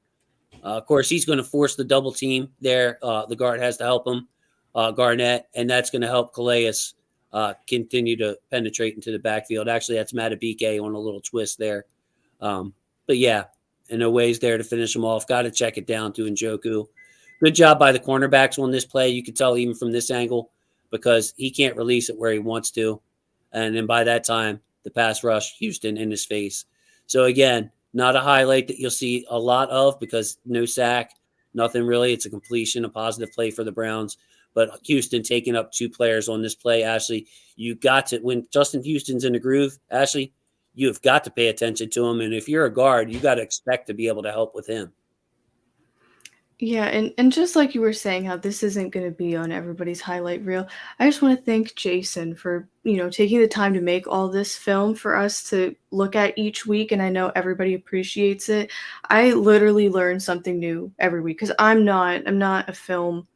Of course, he's going to force the double team there. The guard has to help him, Garnett, and that's going to help Calais continue to penetrate into the backfield. Actually, that's Matabike on a little twist there. But yeah, and no ways there to finish him off. Got to check it down to Njoku. Good job by the cornerbacks on this play. You can tell even from this angle because he can't release it where he wants to. And then by that time, the pass rush, Houston in his face. So again, not a highlight that you'll see a lot of because no sack, nothing really. It's a completion, a positive play for the Browns. But Houston taking up 2 players on this play, Ashley, you got to, when Justin Houston's in the groove, Ashley, you've got to pay attention to him. And if you're a guard, you got to expect to be able to help with him. Yeah, and just like you were saying, how this isn't going to be on everybody's highlight reel, I just want to thank Jason for, taking the time to make all this film for us to look at each week, and I know everybody appreciates it. I literally learn something new every week because I'm a film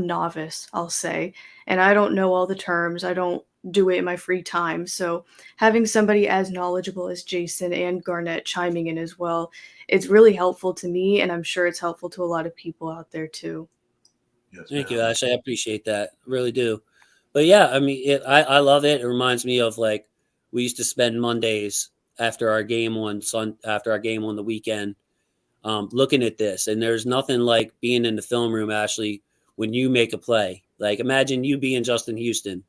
novice, I'll say, and I don't know all the terms. I don't do it in my free time. So having somebody as knowledgeable as Jason and Garnett chiming in as well, it's really helpful to me, and I'm sure it's helpful to a lot of people out there too. Yes, Thank you, Ash. I appreciate that. I really do. But yeah, I mean, I love it. It reminds me of like we used to spend Mondays after our game on the weekend, looking at this. And there's nothing like being in the film room, Ashley, when you make a play. Like imagine you being Justin Houston,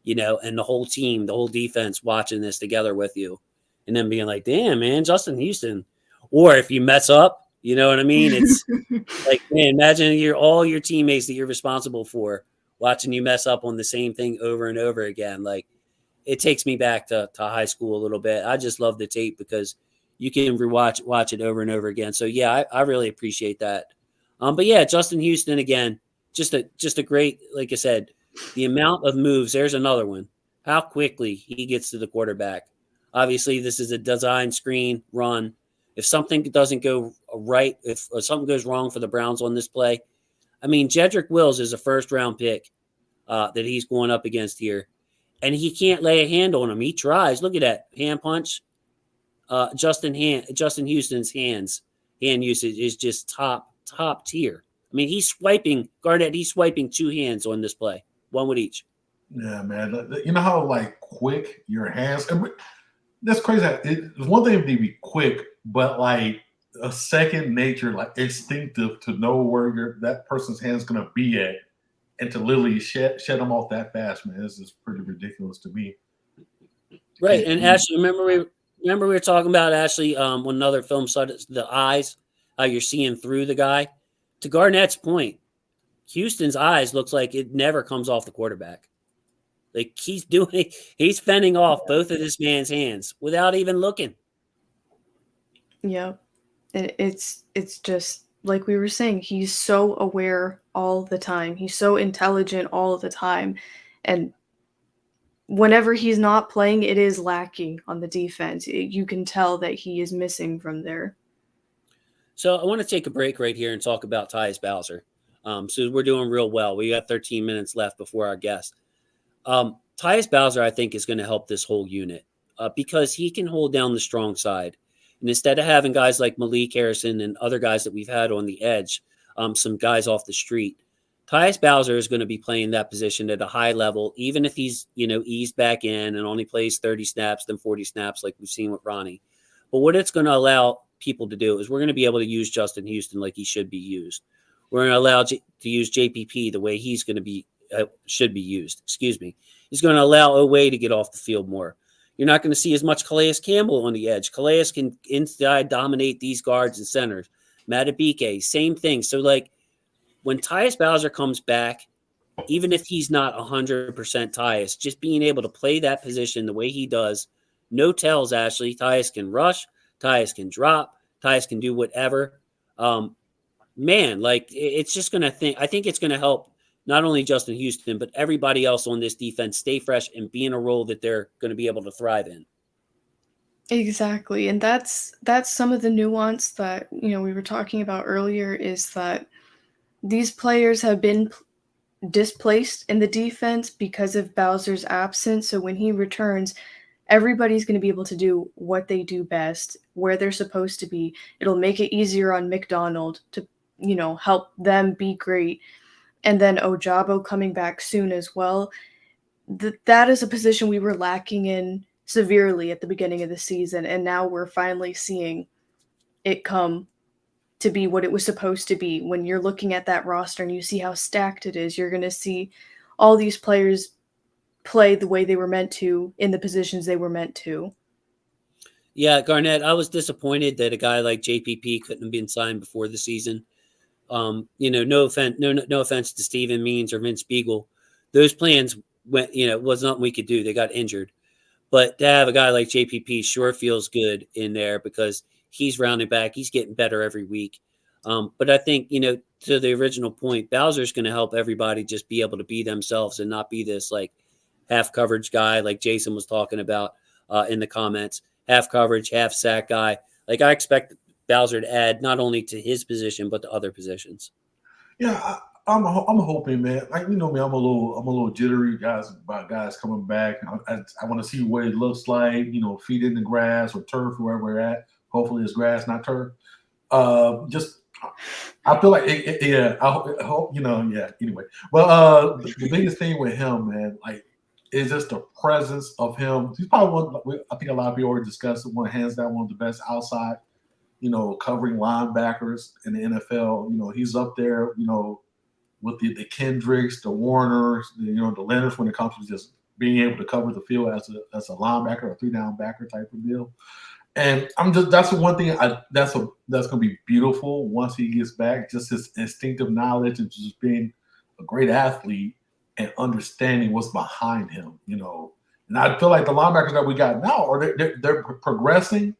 and the whole team, the whole defense watching this together with you, and then being like, "Damn, man, Justin Houston." Or if you mess up, you know what I mean? It's like, man, imagine all your teammates that you're responsible for watching you mess up on the same thing over and over again. Like it takes me back to high school a little bit. I just love the tape because you can watch it over and over again. So yeah, I really appreciate that. But yeah, Justin Houston again, just a great, like I said, the amount of moves. There's another one. How quickly he gets to the quarterback. Obviously, this is a design screen run. If something doesn't go right, if something goes wrong for the Browns on this play, I mean, Jedrick Wills is a first-round pick that he's going up against here. and he can't lay a hand on him. He tries. Look at that hand punch. Justin Houston's hand usage is just top tier. I mean, he's swiping Garnett. He's swiping 2 hands on this play, 1 with each. Yeah, man. You know how like quick your hands. That's crazy. It's one thing to be quick, but like a second nature, like instinctive to know where that person's hand's gonna be at, and to literally shed them off that fast, man. This is pretty ridiculous to me. Right. Can't And believe. Ashley, remember we were talking about Ashley when another film started the eyes, how you're seeing through the guy. To Garnett's point, Houston's eyes looks like it never comes off the quarterback. Like he's fending off both of this man's hands without even looking. Yeah. It's just like we were saying, he's so aware all the time. He's so intelligent all the time. And whenever he's not playing, it is lacking on the defense. You can tell that he is missing from there. So I want to take a break right here and talk about Tyus Bowser. So we're doing real well. We got 13 minutes left before our guest. Tyus Bowser, I think, is going to help this whole unit because he can hold down the strong side. And instead of having guys like Malik Harrison and other guys that we've had on the edge, some guys off the street, Tyus Bowser is going to be playing that position at a high level, even if he's, eased back in and only plays 30 snaps, then 40 snaps like we've seen with Ronnie. But what it's going to allow people to do is we're going to be able to use Justin Houston like he should be used. We're going to allow to use JPP the way he's going to be should be used. Excuse me. He's going to allow Oweh to get off the field more. You're not going to see as much Calais Campbell on the edge. Calais can inside dominate these guards and centers. Matabike, same thing. So, like, when Tyus Bowser comes back, even if he's not 100% Tyus, just being able to play that position the way he does, no tells, Ashley. Tyus can rush. Tyus can drop. Tyus can do whatever. Man, like, it's just going to I think it's going to help not only Justin Houston, but everybody else on this defense stay fresh and be in a role that they're going to be able to thrive in. Exactly. And that's some of the nuance that, we were talking about earlier, is that these players have been displaced in the defense because of Bowser's absence. So when he returns, everybody's going to be able to do what they do best, where they're supposed to be. It'll make it easier on McDonald to, help them be great. And then Ojabo coming back soon as well. That is a position we were lacking in severely at the beginning of the season, and now we're finally seeing it come to be what it was supposed to be. When you're looking at that roster and you see how stacked it is, you're going to see all these players play the way they were meant to in the positions they were meant to. Yeah, Garnett, I was disappointed that a guy like JPP couldn't have been signed before the season. No offense to Steven Means or Vince Spiegel. Those plans went, was nothing we could do. They got injured. But to have a guy like JPP sure feels good in there because he's rounding back. He's getting better every week. But I think, to the original point, Bowser's going to help everybody just be able to be themselves and not be this like half coverage guy like Jason was talking about in the comments. Half coverage, half sack guy. Like I expect Bowser to add not only to his position but to other positions. Yeah, I'm hoping, man. Like me, I'm a little jittery, guys, about guys coming back. I want to see what it looks like. Feet in the grass or turf, wherever we're at. Hopefully, it's grass, not turf. I feel like yeah. I hope yeah. Anyway, well, the biggest thing with him, man, like, is just the presence of him. He's probably one. I think a lot of people already discussed it. Hands down, one of the best outside, covering linebackers in the NFL. He's up there, with the Kendricks, the Warners, the Leonards when it comes to just being able to cover the field as a linebacker, a 3-down backer type of deal. And that's the one thing that's going to be beautiful once he gets back, just his instinctive knowledge and just being a great athlete and understanding what's behind him, And I feel like the linebackers that we got now they're progressing,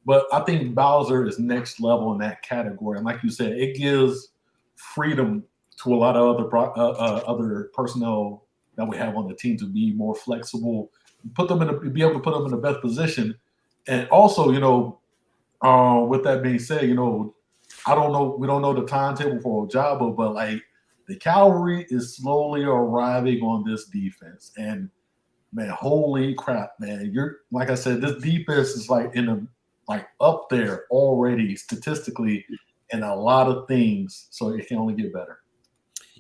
but I think Bowser is next level in that category. And like you said, it gives freedom to a lot of other personnel that we have on the team to be more flexible, be able to put them in the best position. And also, with that being said, I don't know, we don't know the timetable for Ojabo, but like the cavalry is slowly arriving on this defense. And man, holy crap, man. You're like I said, this defense is like up there already statistically in a lot of things. So it can only get better.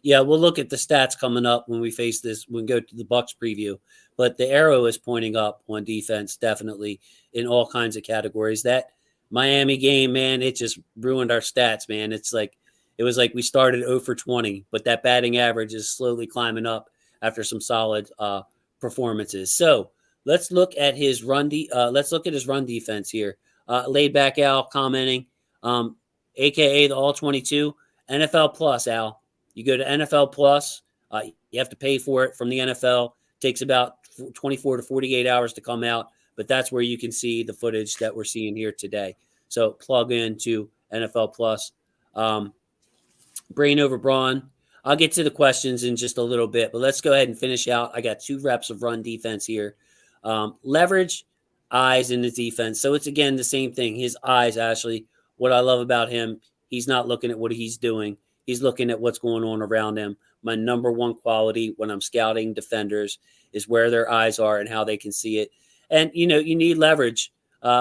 Yeah, we'll look at the stats coming up when we face this. When we go to the Bucs preview, but the arrow is pointing up on defense, definitely in all kinds of categories. That Miami game, man, it just ruined our stats, man. It was like we started 0 for 20, but that batting average is slowly climbing up after some solid performances. So let's look at his let's look at his run defense here. Laid back Al commenting, aka the All 22 NFL Plus, Al. You go to NFL Plus, you have to pay for it from the NFL. It takes about 24 to 48 hours to come out, but that's where you can see the footage that we're seeing here today. So plug into NFL Plus. Brain over brawn. I'll get to the questions in just a little bit, but let's go ahead and finish out. I got 2 reps of run defense here. Leverage, eyes in the defense. So it's, again, the same thing. His eyes, Ashley, what I love about him, he's not looking at what he's doing. He's looking at what's going on around him. My number one quality when I'm scouting defenders is where their eyes are and how they can see it. And, you need leverage,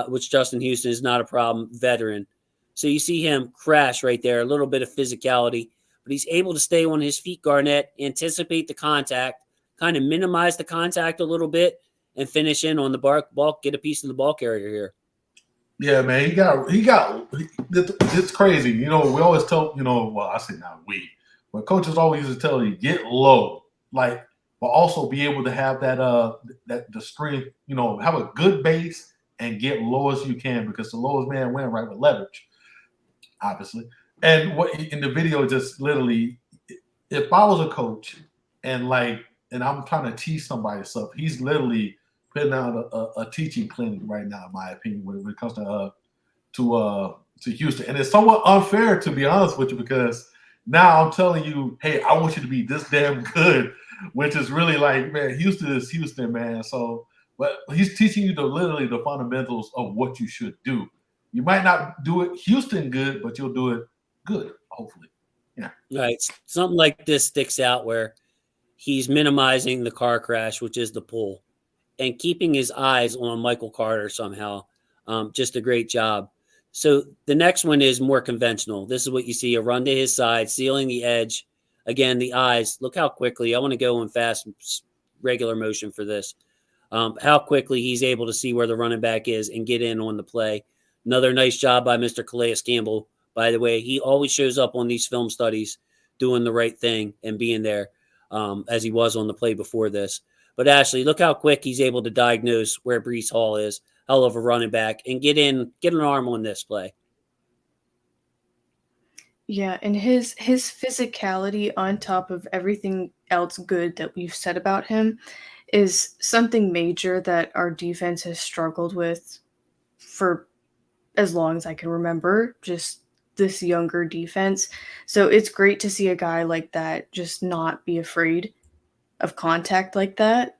which Justin Houston is not a problem, veteran. So you see him crash right there, a little bit of physicality, but he's able to stay on his feet, Garnett, anticipate the contact, kind of minimize the contact a little bit, and finish in on the ball, get a piece of the ball carrier here. Yeah, man, it's crazy. We always tell, well, I say not we, but coaches always used to tell you, get low, but also be able to have the strength, have a good base and get low as you can, because the lowest man win, right, with leverage, obviously. And what in the video, just literally, if I was a coach and I'm trying to teach somebody stuff, he's literally putting out a teaching clinic right now, in my opinion, when it comes to Houston. And it's somewhat unfair, to be honest with you, because now I'm telling you, hey, I want you to be this damn good, which is really man, Houston is Houston, man. So, but he's teaching you literally the fundamentals of what you should do. You might not do it Houston good, but you'll do it good, hopefully. Yeah. Right. Something like this sticks out where he's minimizing the car crash, which is the pull, and keeping his eyes on Michael Carter somehow. Just a great job. So the next one is more conventional. This is what you see, a run to his side, sealing the edge. Again, the eyes. Look how quickly. I want to go in fast, regular motion for this. How quickly he's able to see where the running back is and get in on the play. Another nice job by Mr. Calais Campbell, by the way. He always shows up on these film studies doing the right thing and being there, as he was on the play before this. But Ashley, look how quick he's able to diagnose where Breece Hall is, hell of a running back, and get an arm on this play. Yeah, and his physicality on top of everything else good that we've said about him is something major that our defense has struggled with for as long as I can remember, just this younger defense. So it's great to see a guy like that just not be afraid of contact like that.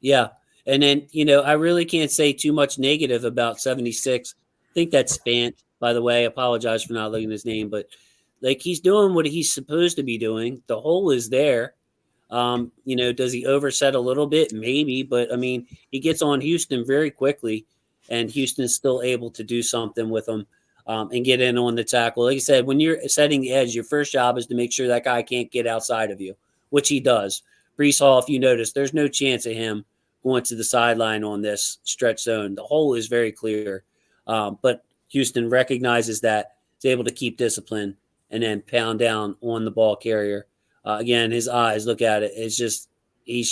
Yeah. And then, I really can't say too much negative about 76. I think that's Fant, by the way. I apologize for not looking at his name, but he's doing what he's supposed to be doing. The hole is there. Does he overset a little bit? Maybe, but I mean, he gets on Houston very quickly, and Houston's still able to do something with him and get in on the tackle. Like I said, when you're setting the edge, your first job is to make sure that guy can't get outside of you, which he does. Breece Hall, if you notice, there's no chance of him going to the sideline on this stretch zone. The hole is very clear, but Houston recognizes that, is able to keep discipline, and then pound down on the ball carrier. Again, his eyes, look at it. It's just he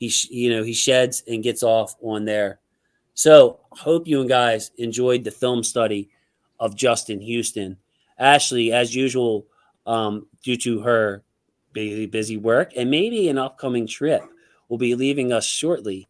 sheds and gets off on there. So hope you and guys enjoyed the film study of Justin Houston. Ashley, as usual, due to her busy work and maybe an upcoming trip, will be leaving us shortly.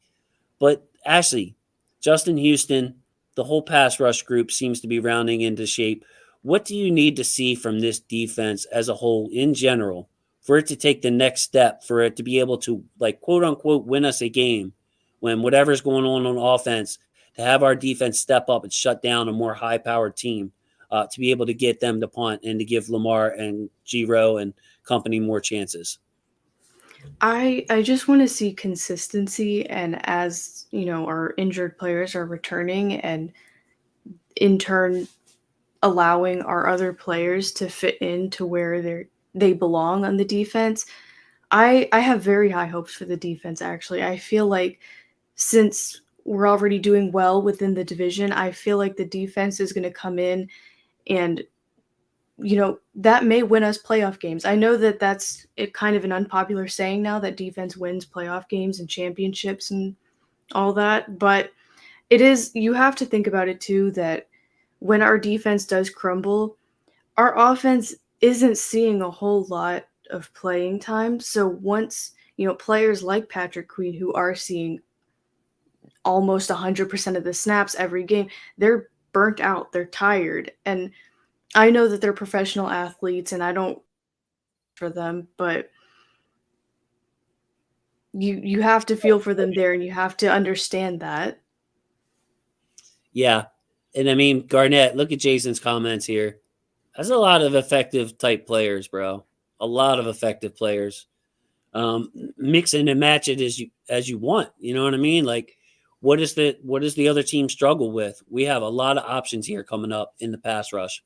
But Ashley, Justin Houston, the whole pass rush group seems to be rounding into shape. What do you need to see from this defense as a whole in general for it to take the next step, for it to be able to, quote unquote, win us a game when whatever's going on offense, to have our defense step up and shut down a more high-powered team, to be able to get them to punt and to give Lamar and Giro and company more chances? I just want to see consistency, and as our injured players are returning, and in turn allowing our other players to fit into where they belong on the defense. I have very high hopes for the defense. Actually, I feel like since we're already doing well within the division, I feel like the defense is going to come in and that may win us playoff games. I know that that's it kind of an unpopular saying now that defense wins playoff games and championships and all that, but it is you have to think about it too that when our defense does crumble, our offense isn't seeing a whole lot of playing time. So once, players like Patrick Queen who are seeing almost 100% of the snaps every game, they're burnt out, they're tired. And I know that they're professional athletes and I don't for them, but you have to feel for them there and you have to understand that. Yeah. And I mean, Garnett, look at Jason's comments here. That's a lot of effective type players, bro. A lot of effective players. Mix it and match it as you want. You know what I mean? Like, what does the other team struggle with? We have a lot of options here coming up in the pass rush.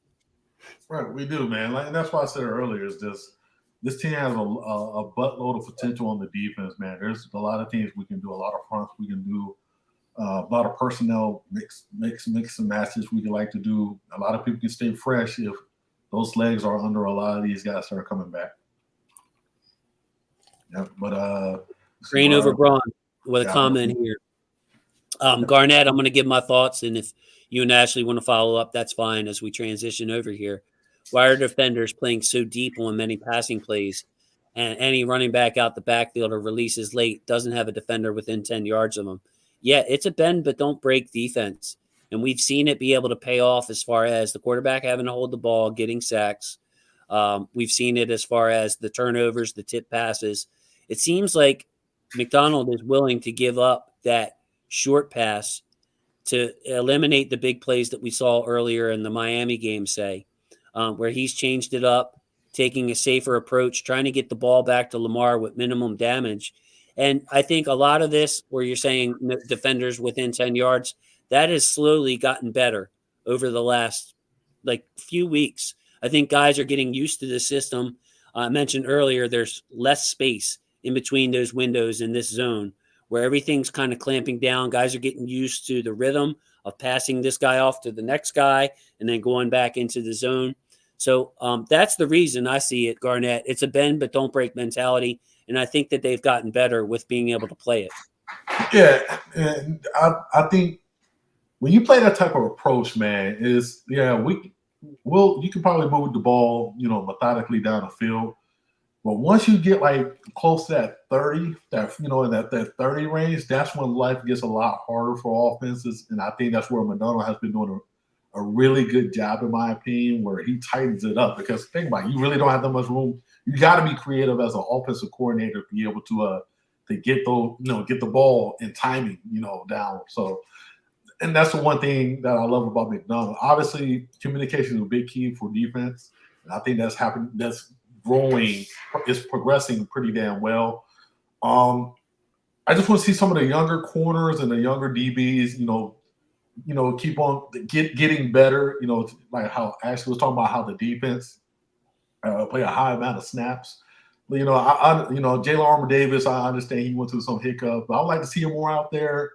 Right, we do, man. Like, and that's why I said earlier is this team has a buttload of potential on the defense, man. There's a lot of things we can do, a lot of fronts we can do, a lot of personnel mix and matches we can like to do. A lot of people can stay fresh if those legs are under a lot of these guys that are coming back. Yeah, but Green over Braun with a yeah, comment here. Garnett, I'm going to give my thoughts, and if you and Ashley want to follow up, that's fine as we transition over here. Why are defenders playing so deep on many passing plays, and any running back out the backfield or releases late doesn't have a defender within 10 yards of them? Yeah, it's a bend but don't break defense, and we've seen it be able to pay off as far as the quarterback having to hold the ball, getting sacks. We've seen it as far as the turnovers, the tip passes. It seems like McDonald is willing to give up that short pass to eliminate the big plays that we saw earlier in the Miami game, say, where he's changed it up, taking a safer approach, trying to get the ball back to Lamar with minimum damage. And I think a lot of this, where you're saying defenders within 10 yards, that has slowly gotten better over the last few weeks. I think guys are getting used to the system. I mentioned earlier there's less space in between those windows in this zone where everything's kind of clamping down. Guys are getting used to the rhythm of passing this guy off to the next guy and then going back into the zone. So that's the reason I see it, Garnett. It's a bend but don't break mentality, and I think that they've gotten better with being able to play it. Yeah, and I think when you play that type of approach, man, you can probably move the ball, methodically down the field. But once you get close to that 30, in that 30 range, that's when life gets a lot harder for offenses. And I think that's where McDonald has been doing a really good job, in my opinion, where he tightens it up. Because think about it, you really don't have that much room. You got to be creative as an offensive coordinator to be able to get get the ball and timing, down. So, and that's the one thing that I love about McDonald. Obviously, communication is a big key for defense. And I think that's happened. That's growing, is progressing pretty damn well. I just want to see some of the younger corners and the younger DBs, keep on getting better. Like how Ashley was talking about how the defense play a high amount of snaps. Jalen Armour Davis, I understand he went through some hiccup, but I would like to see him more out there.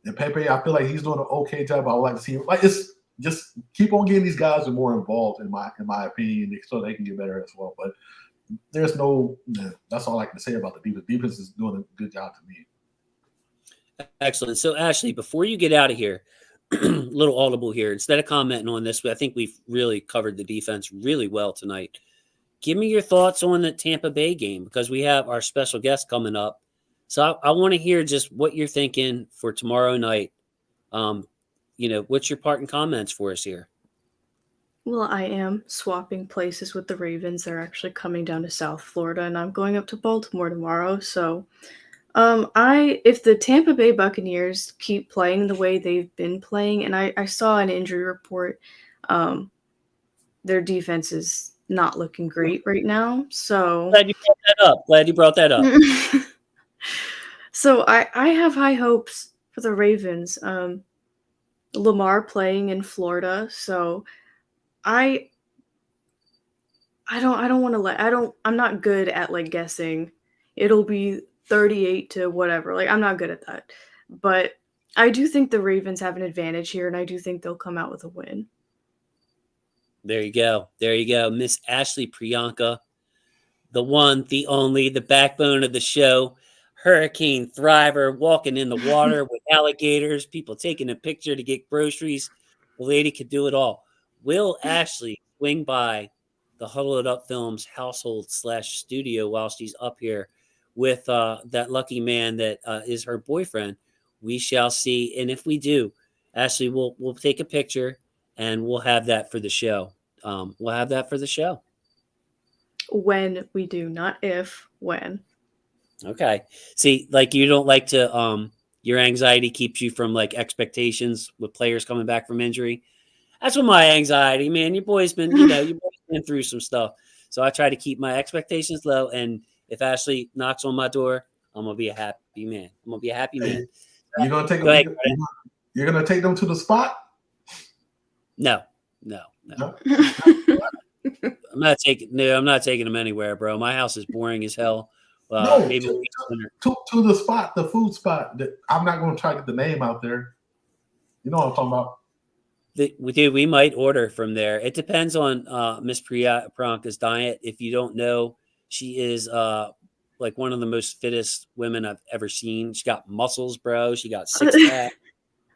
And Pepe, I feel like he's doing an okay job. I would like to see him. It's just keep on getting these guys more involved, in my opinion, so they can get better as well. But that's all I can say about the defense. Defense is doing a good job to me. Excellent. So, Ashley, before you get out of here, little audible here. Instead of commenting on this, I think we've really covered the defense really well tonight. Give me your thoughts on the Tampa Bay game, because we have our special guest coming up. So I want to hear just what you're thinking for tomorrow night. What's your parting comments for us here? Well, I am swapping places with the Ravens. They're actually coming down to South Florida, and I'm going up to Baltimore tomorrow. So, if the Tampa Bay Buccaneers keep playing the way they've been playing, and I saw an injury report, their defense is not looking great right now. So Glad you brought that up. Glad you brought that up. so I have high hopes for the Ravens. Lamar playing in Florida, so I don't want to I'm not good at like guessing. It'll be 38 to whatever. Like I'm not good at that. But I do think the Ravens have an advantage here, and I do think they'll come out with a win. There you go. There you go. Miss Ashley Priyanka, the one, the only, the backbone of the show, hurricane thriver, walking in the water with alligators, people taking a picture to get groceries. The lady could do it all. Will Ashley swing by the Huddle It Up Films household/studio while she's up here with that lucky man that is her boyfriend? We shall see. And if we do, Ashley, we'll take a picture and we'll have that for the show. We'll have that for the show. When we do, not if, when. Okay. See, like you don't like to your anxiety keeps you from like expectations with players coming back from injury. That's what my anxiety, man. Your boy's been, your boy's been through some stuff. So I try to keep my expectations low. And if Ashley knocks on my door, I'm gonna be a happy man. I'm gonna be a happy man. You're gonna take Go them. ahead. You're gonna take them to the spot. No. I'm not taking them anywhere, bro. My house is boring as hell. No, maybe to the spot, the food spot. I'm not going to try to get the name out there. You know what I'm talking about. We might order from there. It depends on Miss Priyanka's diet. If you don't know, she is like one of the most fittest women I've ever seen. She got muscles, bro. She got six pack.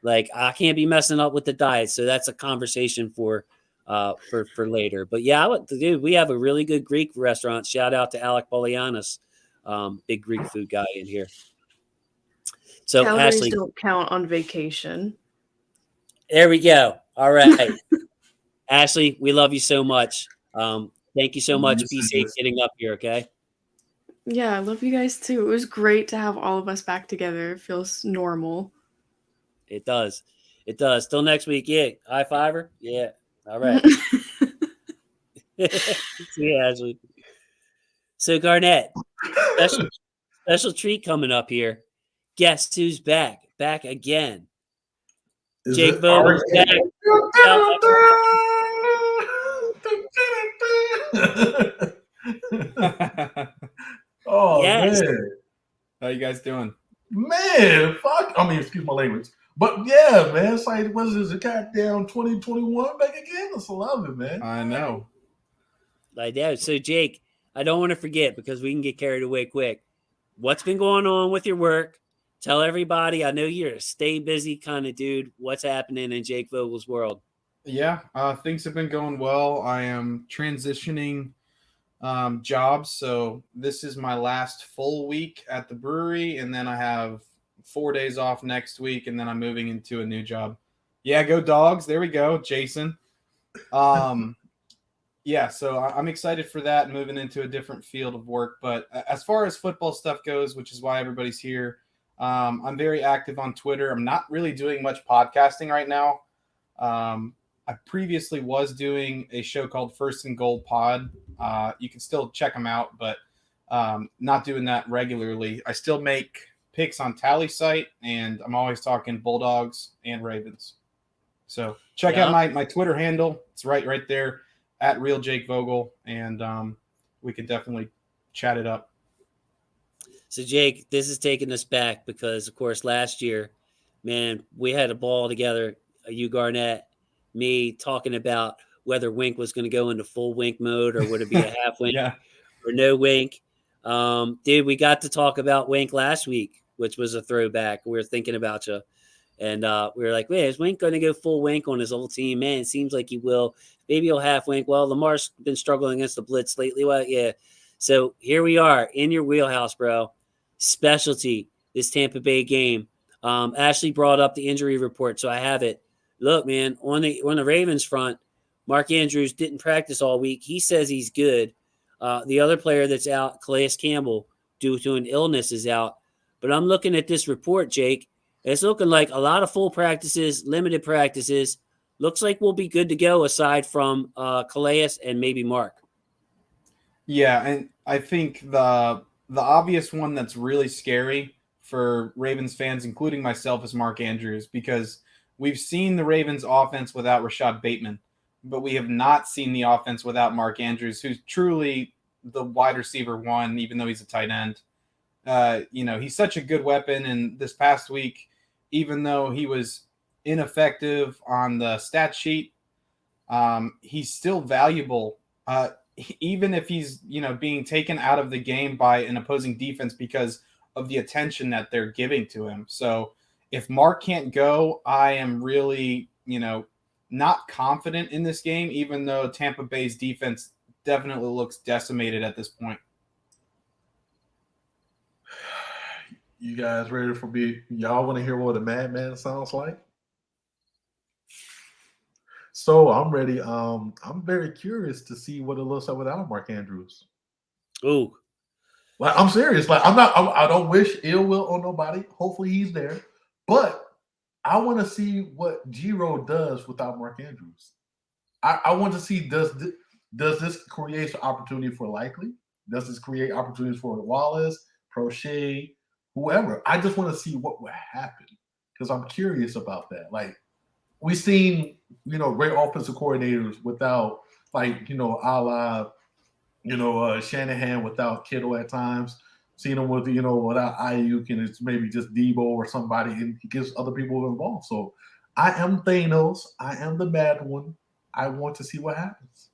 Like I can't be messing up with the diet. So that's a conversation for later. But yeah, dude, we have a really good Greek restaurant. Shout out to Alec Polianis, big Greek food guy in here. So Calories Ashley, don't count on vacation. There we go. All right. Ashley, we love you so much. Thank you so much. Be safe getting up here, okay? Yeah, I love you guys too. It was great to have all of us back together. It feels normal. It does. It does. Till next week. Yeah. High fiver. Yeah. All right. See you, Ashley. So Garnett, special treat coming up here. Guess who's back? Back again. Jake Vogel's back. Oh yes. Man, how you guys doing? Man, fuck. I mean, excuse my language, but yeah, man. It's like what is this? A goddamn 2021 back again? I love it, man. I know. Like that. So Jake, I don't want to forget because we can get carried away quick. What's been going on with your work? Tell everybody. I know you're a stay busy kind of dude. What's happening in Jake Vogel's world? Yeah, things have been going well. I am transitioning jobs, so this is my last full week at the brewery, and then I have 4 days off next week, and then I'm moving into a new job. Yeah, go Dogs! There we go, Jason. Yeah, so I'm excited for that, moving into a different field of work. But as far as football stuff goes, which is why everybody's here, I'm very active on Twitter. I'm not really doing much podcasting right now. I previously was doing a show called First and Goal Pod. You can still check them out, but not doing that regularly. I still make picks on Tally site, and I'm always talking Bulldogs and Ravens. So check out my Twitter handle. It's right there at Real Jake Vogel, and we could definitely chat it up. So, Jake, this is taking us back because, of course, last year, man, we had a ball together, you, Garnett, me talking about whether Wink was going to go into full Wink mode or would it be a half Wink or no Wink. Dude, we got to talk about Wink last week, which was a throwback. We were thinking about you. And we were like, man, is Wink going to go full Wink on his old team? Man, it seems like he will. Maybe he'll half Wink. Well, Lamar's been struggling against the blitz lately. Well, yeah. So here we are in your wheelhouse, bro. Specialty, this Tampa Bay game. Ashley brought up the injury report, so I have it. Look, man, on the Ravens front, Mark Andrews didn't practice all week. He says he's good. The other player that's out, Calais Campbell, due to an illness, is out. But I'm looking at this report, Jake. It's looking like a lot of full practices, limited practices. Looks like we'll be good to go aside from Calais and maybe Mark. Yeah, and I think the obvious one that's really scary for Ravens fans, including myself, is Mark Andrews, because we've seen the Ravens offense without Rashad Bateman, but we have not seen the offense without Mark Andrews, who's truly the wide receiver one, even though he's a tight end. He's such a good weapon, and this past week, even though he was ineffective on the stat sheet, he's still valuable. Even if he's being taken out of the game by an opposing defense because of the attention that they're giving to him. So if Mark can't go, I am really not confident in this game, even though Tampa Bay's defense definitely looks decimated at this point. You guys ready for me? Y'all want to hear what a madman sounds like? So I'm ready. I'm very curious to see what it looks like without Mark Andrews. Ooh. Like, I'm serious. Like, I don't wish ill will on nobody. Hopefully he's there. But I want to see what Giro does without Mark Andrews. I want to see, does this create an opportunity for Likely? Does this create opportunities for Wallace, Prochet, whoever? I just want to see what would happen because I'm curious about that. Like, we've seen, great offensive coordinators without, like, a la, Shanahan without Kittle at times. Seen him with, without Ayuk, and it's maybe just Debo or somebody, and he gets other people involved. So I am Thanos. I am the mad one. I want to see what happens.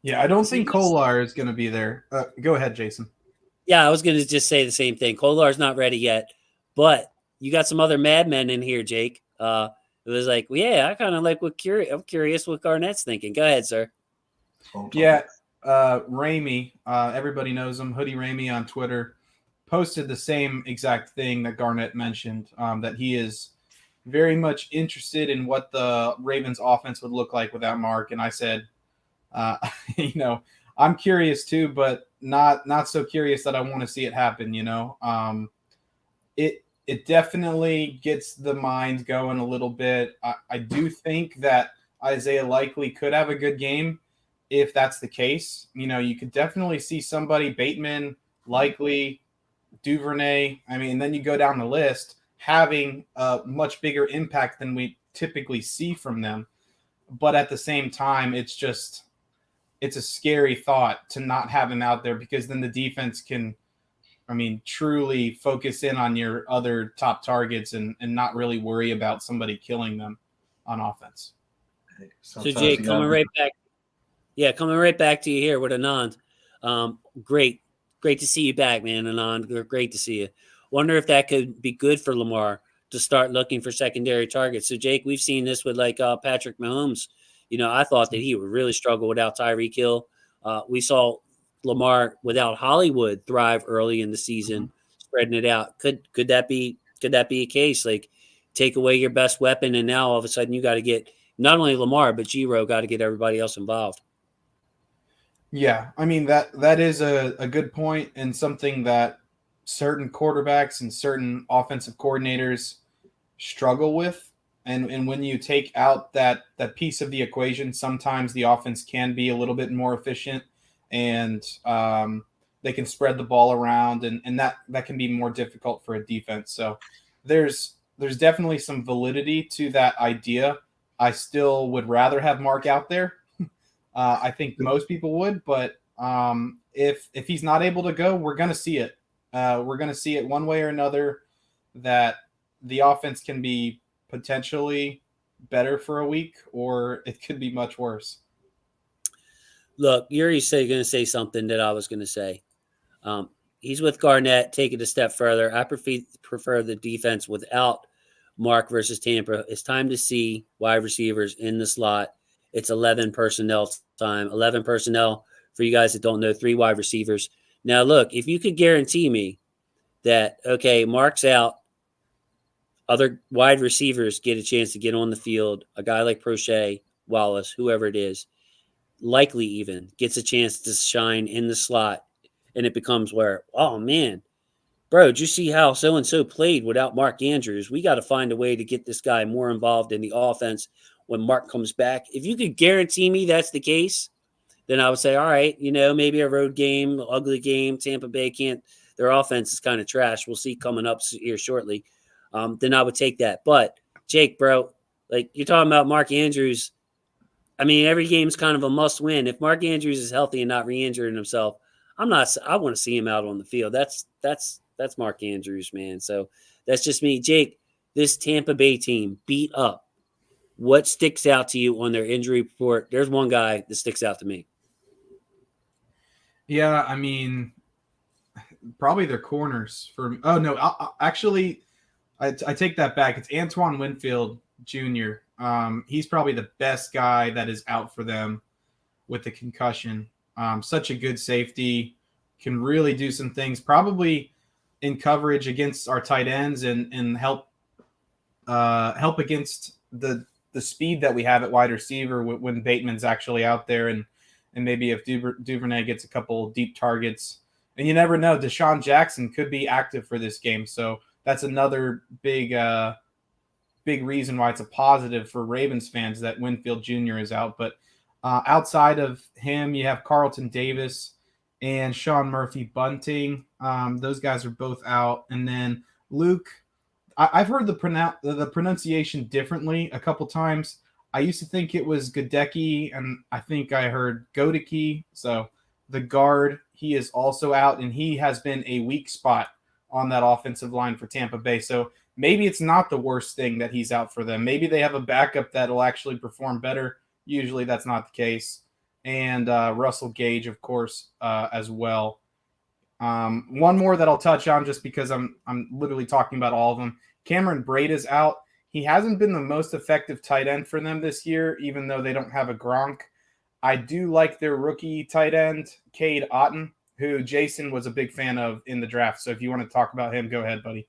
Yeah, I don't think Kolar is going to be there. Go ahead, Jason. Yeah, I was going to just say the same thing. Kolar's not ready yet, but you got some other madmen in here, Jake. It was like, well, yeah, I kind of like I'm curious what Garnett's thinking. Go ahead, sir. Yeah, Ramey, everybody knows him, Hoodie Ramey on Twitter, posted the same exact thing that Garnett mentioned, that he is very much interested in what the Ravens offense would look like without Mark. And I said, I'm curious too, but not so curious that I want to see it happen. It definitely gets the mind going a little bit. I do think that Isaiah Likely could have a good game if that's the case. You could definitely see somebody, Bateman, Likely, Duvernay. I mean, and then you go down the list, having a much bigger impact than we typically see from them. But at the same time, it's a scary thought to not have him out there, because then the defense can, truly focus in on your other top targets and not really worry about somebody killing them on offense. So Jake, coming right back. Yeah, coming right back to you here with Anand. Great to see you back, man, Anand. Great to see you. Wonder if that could be good for Lamar to start looking for secondary targets. So, Jake, we've seen this with Patrick Mahomes. I thought that he would really struggle without Tyreek Hill. We saw Lamar without Hollywood thrive early in the season, spreading it out. Could that be a case? Like, take away your best weapon, and now all of a sudden you got to get not only Lamar but Giro got to get everybody else involved. Yeah, that is a good point, and something that certain quarterbacks and certain offensive coordinators struggle with. And when you take out that piece of the equation, sometimes the offense can be a little bit more efficient, and they can spread the ball around, and that can be more difficult for a defense. So there's definitely some validity to that idea. I still would rather have Mark out there. I think most people would, but if he's not able to go, we're going to see it. We're going to see it one way or another, that the offense can be potentially better for a week, or it could be much worse. Look, Yuri's going to say something that I was going to say. He's with Garnett. Take it a step further. I prefer the defense without Mark versus Tampa. It's time to see wide receivers in the slot. It's 11 personnel time. 11 personnel, for you guys that don't know, 3 wide receivers. Now, look, if you could guarantee me that, okay, Mark's out, other wide receivers get a chance to get on the field, a guy like Prochet, Wallace, whoever it is, Likely even gets a chance to shine in the slot, and it becomes where, oh, man, bro, did you see how so-and-so played without Mark Andrews? We got to find a way to get this guy more involved in the offense when Mark comes back. If you could guarantee me that's the case, then I would say, all right, maybe a road game, ugly game. Tampa Bay can't. Their offense is kind of trash. We'll see coming up here shortly. Then I would take that. But Jake, bro, like you're talking about Mark Andrews. I mean, every game's kind of a must win. If Mark Andrews is healthy and not re-injuring himself, I want to see him out on the field. That's Mark Andrews, man. So that's just me. Jake, this Tampa Bay team beat up. What sticks out to you on their injury report? There's one guy that sticks out to me. Yeah, I mean, probably their corners. Oh no, actually, I take that back. It's Antoine Winfield Jr. He's probably the best guy that is out for them with the concussion. Such a good safety, can really do some things. Probably in coverage against our tight ends and help against the speed that we have at wide receiver when Bateman's actually out there, and maybe if Duvernay gets a couple deep targets. And you never know, Deshaun Jackson could be active for this game. So that's another big reason why it's a positive for Ravens fans that Winfield Jr. is out. But outside of him, you have Carlton Davis and Sean Murphy Bunting. Those guys are both out. And then Luke, I've heard the pronunciation differently a couple times. I used to think it was Gadecki, and I think I heard Godecki. So the guard, he is also out, and he has been a weak spot on that offensive line for Tampa Bay. So maybe it's not the worst thing that he's out for them. Maybe they have a backup that will actually perform better. Usually that's not the case. And Russell Gage, of course, as well. One more that I'll touch on just because I'm literally talking about all of them. Cameron Braid is out. He hasn't been the most effective tight end for them this year, even though they don't have a Gronk. I do like their rookie tight end, Cade Otton, who Jason was a big fan of in the draft. So if you want to talk about him, go ahead, buddy.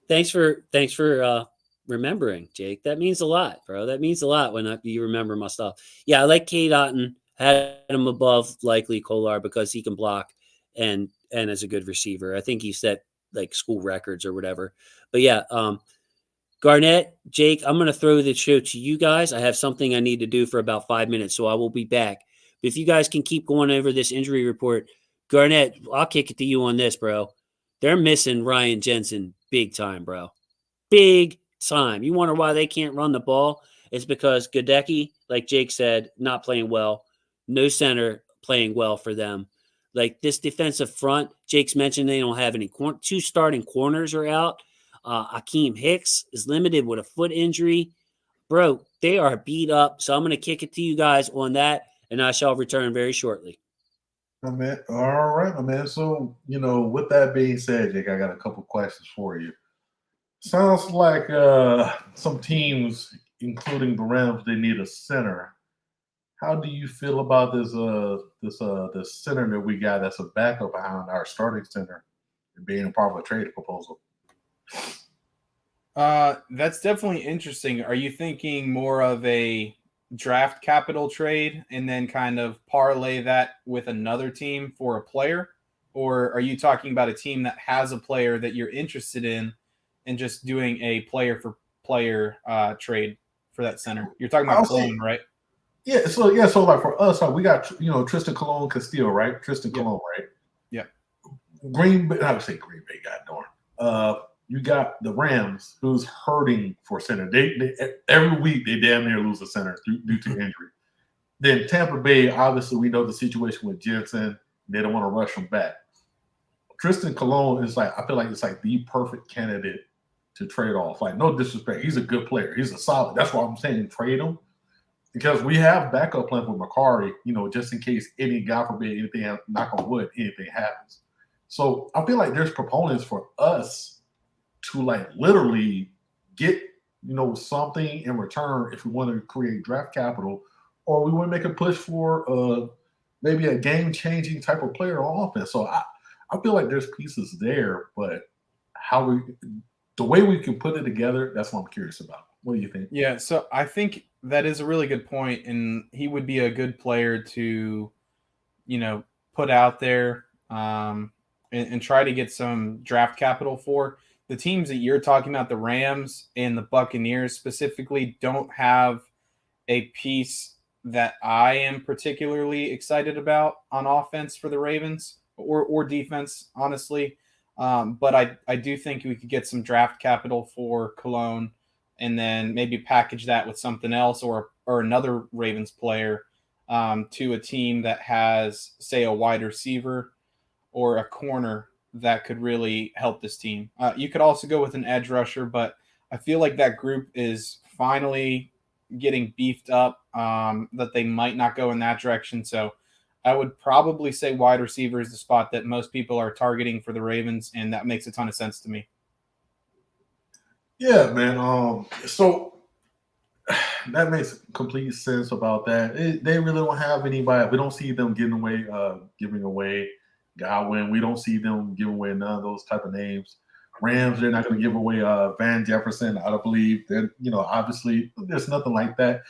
Thanks for remembering, Jake. That means a lot, bro. That means a lot when you remember my stuff. Yeah, I like Cade Otton. Had him above likely Kolar because he can block and as a good receiver. I think he set like school records or whatever. But yeah, Garnett, Jake, I'm going to throw the show to you guys. I have something I need to do for about 5 minutes, so I will be back. But if you guys can keep going over this injury report, Garnett, I'll kick it to you on this, bro. They're missing Ryan Jensen big time, bro. Big time. You wonder why they can't run the ball? It's because Gadecki, like Jake said, not playing well. No center playing well for them. Like this defensive front, Jake's mentioned they don't have any. Two starting corners are out. Akeem Hicks is limited with a foot injury. Bro, they are beat up. So I'm going to kick it to you guys on that, and I shall return very shortly. All right, my man. So, with that being said, Jake, I got a couple questions for you. Sounds like some teams, including the Rams, they need a center. How do you feel about this center that we got that's a backup behind our starting center and being part of a trade proposal? That's definitely interesting. Are you thinking more of a draft capital trade and then kind of parlay that with another team for a player? Or are you talking about a team that has a player that you're interested in and just doing a player for player trade for that center? You're talking about Cologne, right? Yeah. So like for us, we got Tristan Cologne Castillo, right? Tristan Cologne, right? Yeah. Green Bay, I would say Green Bay, goddamn. You got the Rams, who's hurting for center. They every week they damn near lose a center due to injury. Then Tampa Bay, obviously we know the situation with Jensen. They don't want to rush him back. Tristan Cologne is I feel like it's like the perfect candidate to trade off. Like, no disrespect, he's a good player. He's a solid. That's why I'm saying trade him, because we have backup plans with Macari, just in case God forbid anything, knock on wood, anything happens. So I feel like there's proponents for us to literally get something in return if we want to create draft capital, or we want to make a push for maybe a game-changing type of player on offense. So I feel like there's pieces there, but the way we can put it together, that's what I'm curious about. What do you think? Yeah, so I think that is a really good point, and he would be a good player to, put out there and try to get some draft capital for. The teams that you're talking about, the Rams and the Buccaneers specifically, don't have a piece that I am particularly excited about on offense for the Ravens or defense, honestly. But I do think we could get some draft capital for Cologne and then maybe package that with something else or another Ravens player to a team that has, say, a wide receiver or a corner that could really help this team. You could also go with an edge rusher, but I feel like that group is finally getting beefed up, that they might not go in that direction. So I would probably say wide receiver is the spot that most people are targeting for the Ravens, and that makes a ton of sense to me. Yeah, man. So that makes complete sense about that. They really don't have anybody. We don't see them giving away Godwin. We don't see them giving away none of those type of names. Rams, they're not going to give away Van Jefferson. I don't believe that. Obviously, there's nothing like that.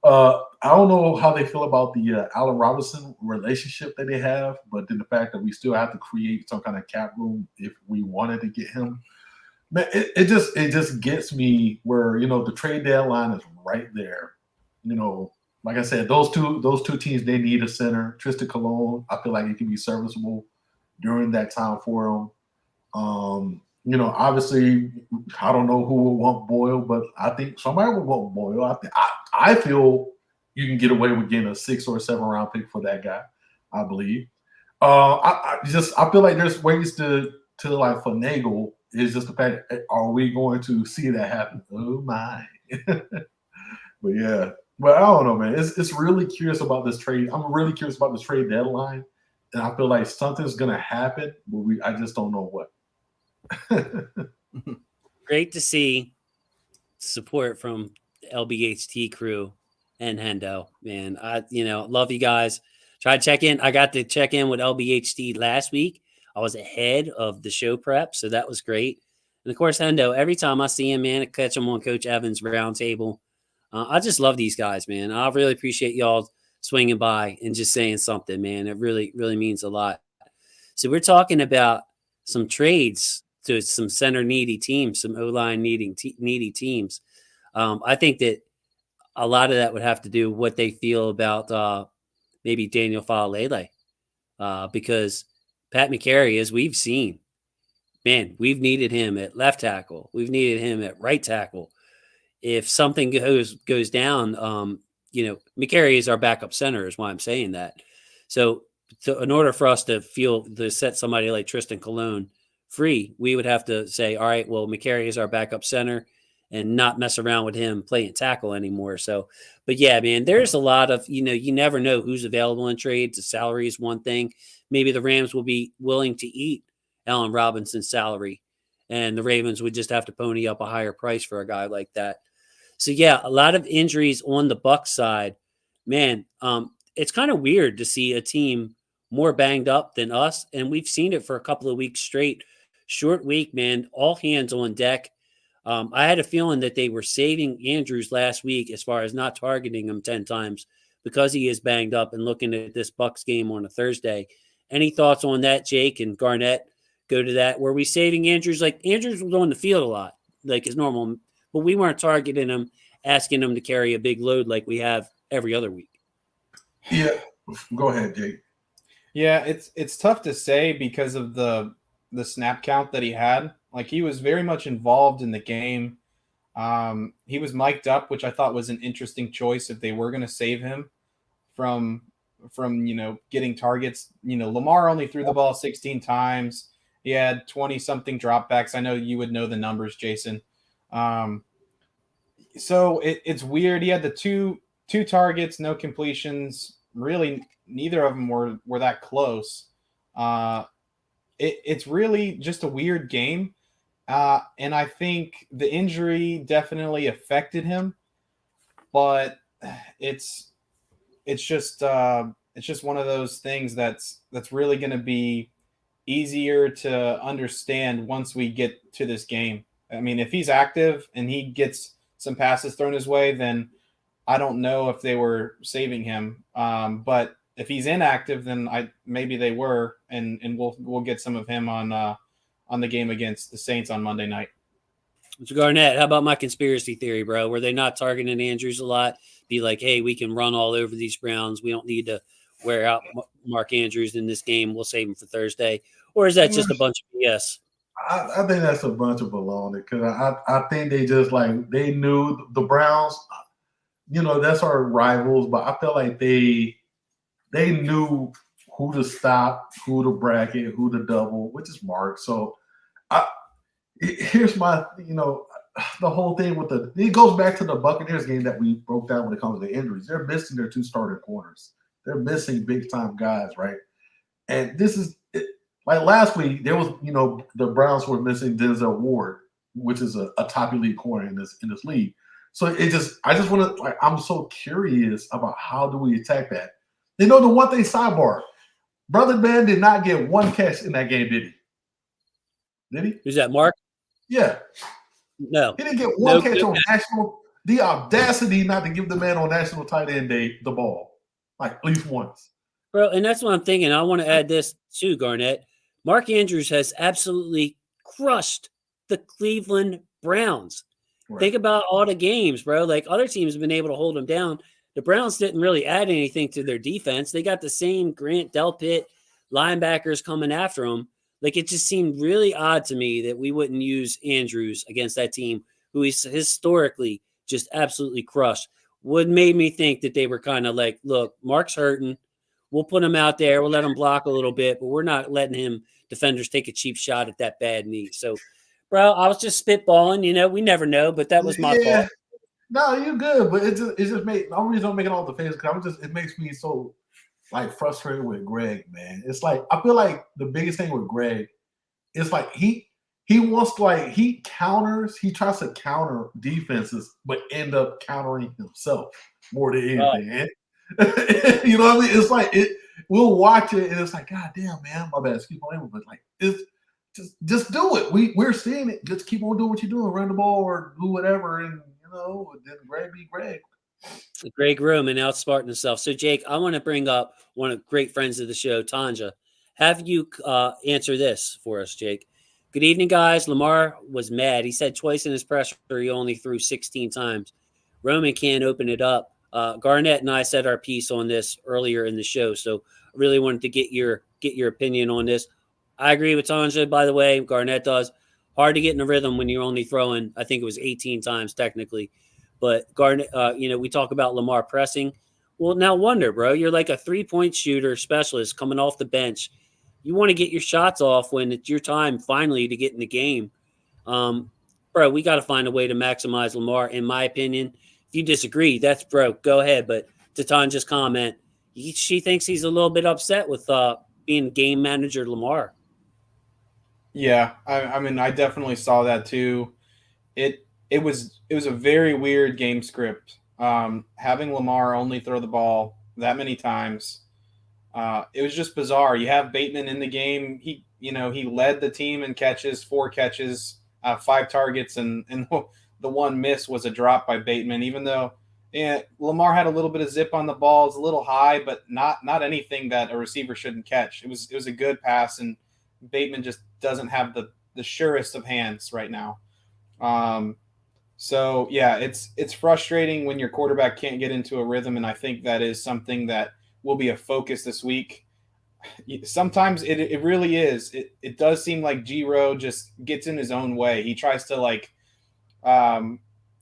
I don't know how they feel about the Allen Robinson relationship that they have, but then the fact that we still have to create some kind of cap room if we wanted to get him. Man, it just gets me where the trade deadline is right there. Like I said, those two teams, they need a center. Tristan Cologne, I feel like it can be serviceable during that time for them. Obviously, I don't know who will want Boyle, but I think somebody will want Boyle. I feel you can get away with getting a 6 or 7 round pick for that guy. I believe. I feel like there's ways to like finagle. Is just the fact, are we going to see that happen? Oh my! But yeah, but I don't know, man. It's really curious about this trade. I'm really curious about this trade deadline, and I feel like something's gonna happen, but I just don't know what. Great to see support from the LBHT crew and Hendo, man. I love you guys. Try to check in. I got to check in with LBHT last week. I was ahead of the show prep, so that was great. And of course, Hendo, every time I see him, man, I catch him on Coach Evans' roundtable. I just love these guys, man. I really appreciate y'all swinging by and just saying something, man. It really, really means a lot. So we're talking about some trades to some center needy teams, some O-line needy teams. I think that a lot of that would have to do what they feel about maybe Daniel Faalele, because Pat McCary, as we've seen, man, we've needed him at left tackle. We've needed him at right tackle. If something goes down, McCary is our backup center, is why I'm saying that. So in order for us to set somebody like Tristan Cologne free, we would have to say, all right, well, McCary is our backup center and not mess around with him playing tackle anymore. So, but yeah, man, there's a lot of, you never know who's available in trades. The salary is one thing. Maybe the Rams will be willing to eat Allen Robinson's salary, and the Ravens would just have to pony up a higher price for a guy like that. So yeah, a lot of injuries on the Bucs side, man. It's kind of weird to see a team more banged up than us, and we've seen it for a couple of weeks straight. Short week, man. All hands on deck. I had a feeling that they were saving Andrews last week as far as not targeting him 10 times because he is banged up, and looking at this Bucs game on a Thursday. Any thoughts on that, Jake and Garnett? Go to that. Were we saving Andrews? Like, Andrews was on the field a lot, like his normal, but we weren't targeting him, asking him to carry a big load like we have every other week. Yeah, go ahead, Jake. Yeah, it's tough to say because of the snap count that he had. Like, he was very much involved in the game. He was mic'd up, which I thought was an interesting choice if they were going to save him from getting targets. Lamar only threw the ball 16 times. He had 20 something dropbacks. I know you would know the numbers, Jason. So it's weird. He had the two targets, no completions. Really, neither of them were that close. It's really just a weird game. And I think the injury definitely affected him, but it's just one of those things that's really going to be easier to understand once we get to this game. I mean, if he's active and he gets some passes thrown his way, then I don't know if they were saving him. But if he's inactive, then maybe they were, and we'll get some of him on the game against the Saints on Monday night. So Garnett, how about my conspiracy theory, bro? Were they not targeting Andrews a lot? Be like, hey, we can run all over these Browns. We don't need to wear out Mark Andrews in this game. We'll save him for Thursday. Or is that just a bunch of BS? I think that's a bunch of baloney because I think they just like they knew the Browns, that's our rivals, but I feel like they knew who to stop, who to bracket, who to double, which is Mark. So here's my, the whole thing with it goes back to the Buccaneers game that we broke down when it comes to injuries. They're missing their 2 starting corners. They're missing big time guys, right? And this is like last week, there was, the Browns were missing Denzel Ward, which is a top elite corner in this league. So I just want to, I'm so curious about how do we attack that. The one thing, sidebar, Brother Ben did not get 1 catch in that game, did he? Did he? Who's that, Mark? Yeah. No. He didn't get 1 catch on national. The audacity not to give the man on national tight end day the ball, like at least once. Bro, and that's what I'm thinking. I want to add this too, Garnett. Mark Andrews has absolutely crushed the Cleveland Browns. Right. Think about all the games, bro. Like other teams have been able to hold them down. The Browns didn't really add anything to their defense. They got the same Grant Delpit linebackers coming after them. Like it just seemed really odd to me that we wouldn't use Andrews against that team who he's historically just absolutely crushed. What made me think that they were kind of like, look, Mark's hurting. We'll put him out there. We'll let him block a little bit, but we're not letting him defenders take a cheap shot at that bad knee. So, bro, I was just spitballing. We never know, but that was my fault. No, you're good, but it just made the only reason I'm making all the fans because it makes me so like frustrated with Greg, man. It's like I feel like the biggest thing with Greg is like he wants to he tries to counter defenses, but end up countering himself more than anything. You know what I mean? It's like we'll watch it and it's like, God damn, man, my bad. Excuse my language, but like it's just do it. We're seeing it. Just keep on doing what you're doing, run the ball or do whatever, and then Greg be Greg. A great room and outsmarting himself. So, Jake, I want to bring up one of great friends of the show, Tanja. Have you answer this for us, Jake? Good evening, guys. Lamar was mad. He said twice in his presser he only threw 16 times. Roman can't open it up. Garnett and I said our piece on this earlier in the show, so I really wanted to get your opinion on this. I agree with Tanja, by the way. Garnett does. Hard to get in a rhythm when you're only throwing, I think it was 18 times technically. But Garnett, we talk about Lamar pressing. Well, now wonder, bro, you're like a 3-point shooter specialist coming off the bench. You want to get your shots off when it's your time finally to get in the game. Bro, we got to find a way to maximize Lamar, in my opinion. If you disagree, that's go ahead. But to Tanja's comment, she thinks he's a little bit upset with being game manager Lamar. Yeah, I mean, I definitely saw that too. It was a very weird game script. Having Lamar only throw the ball that many times, it was just bizarre. You have Bateman in the game. He led the team in catches, 4 catches, 5 targets, and the one miss was a drop by Bateman. Even though Lamar had a little bit of zip on the ball, it's a little high, but not anything that a receiver shouldn't catch. It was a good pass, and Bateman just doesn't have the surest of hands right now. So yeah, it's frustrating when your quarterback can't get into a rhythm, and I think that is something that will be a focus this week. Sometimes it really is. It does seem like G-Row just gets in his own way. He tries to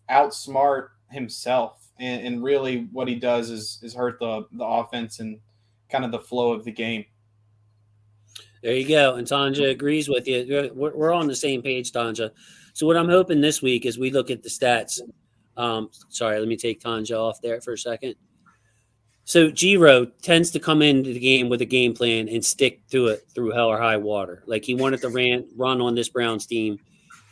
outsmart himself, and really what he does is hurt the offense and kind of the flow of the game. There you go. And Tanja agrees with you. We're on the same page, Tanja. So what I'm hoping this week is we look at the stats. Sorry, let me take Tanja off there for a second. So G-Row tends to come into the game with a game plan and stick to it through hell or high water. Like he wanted to run on this Browns team.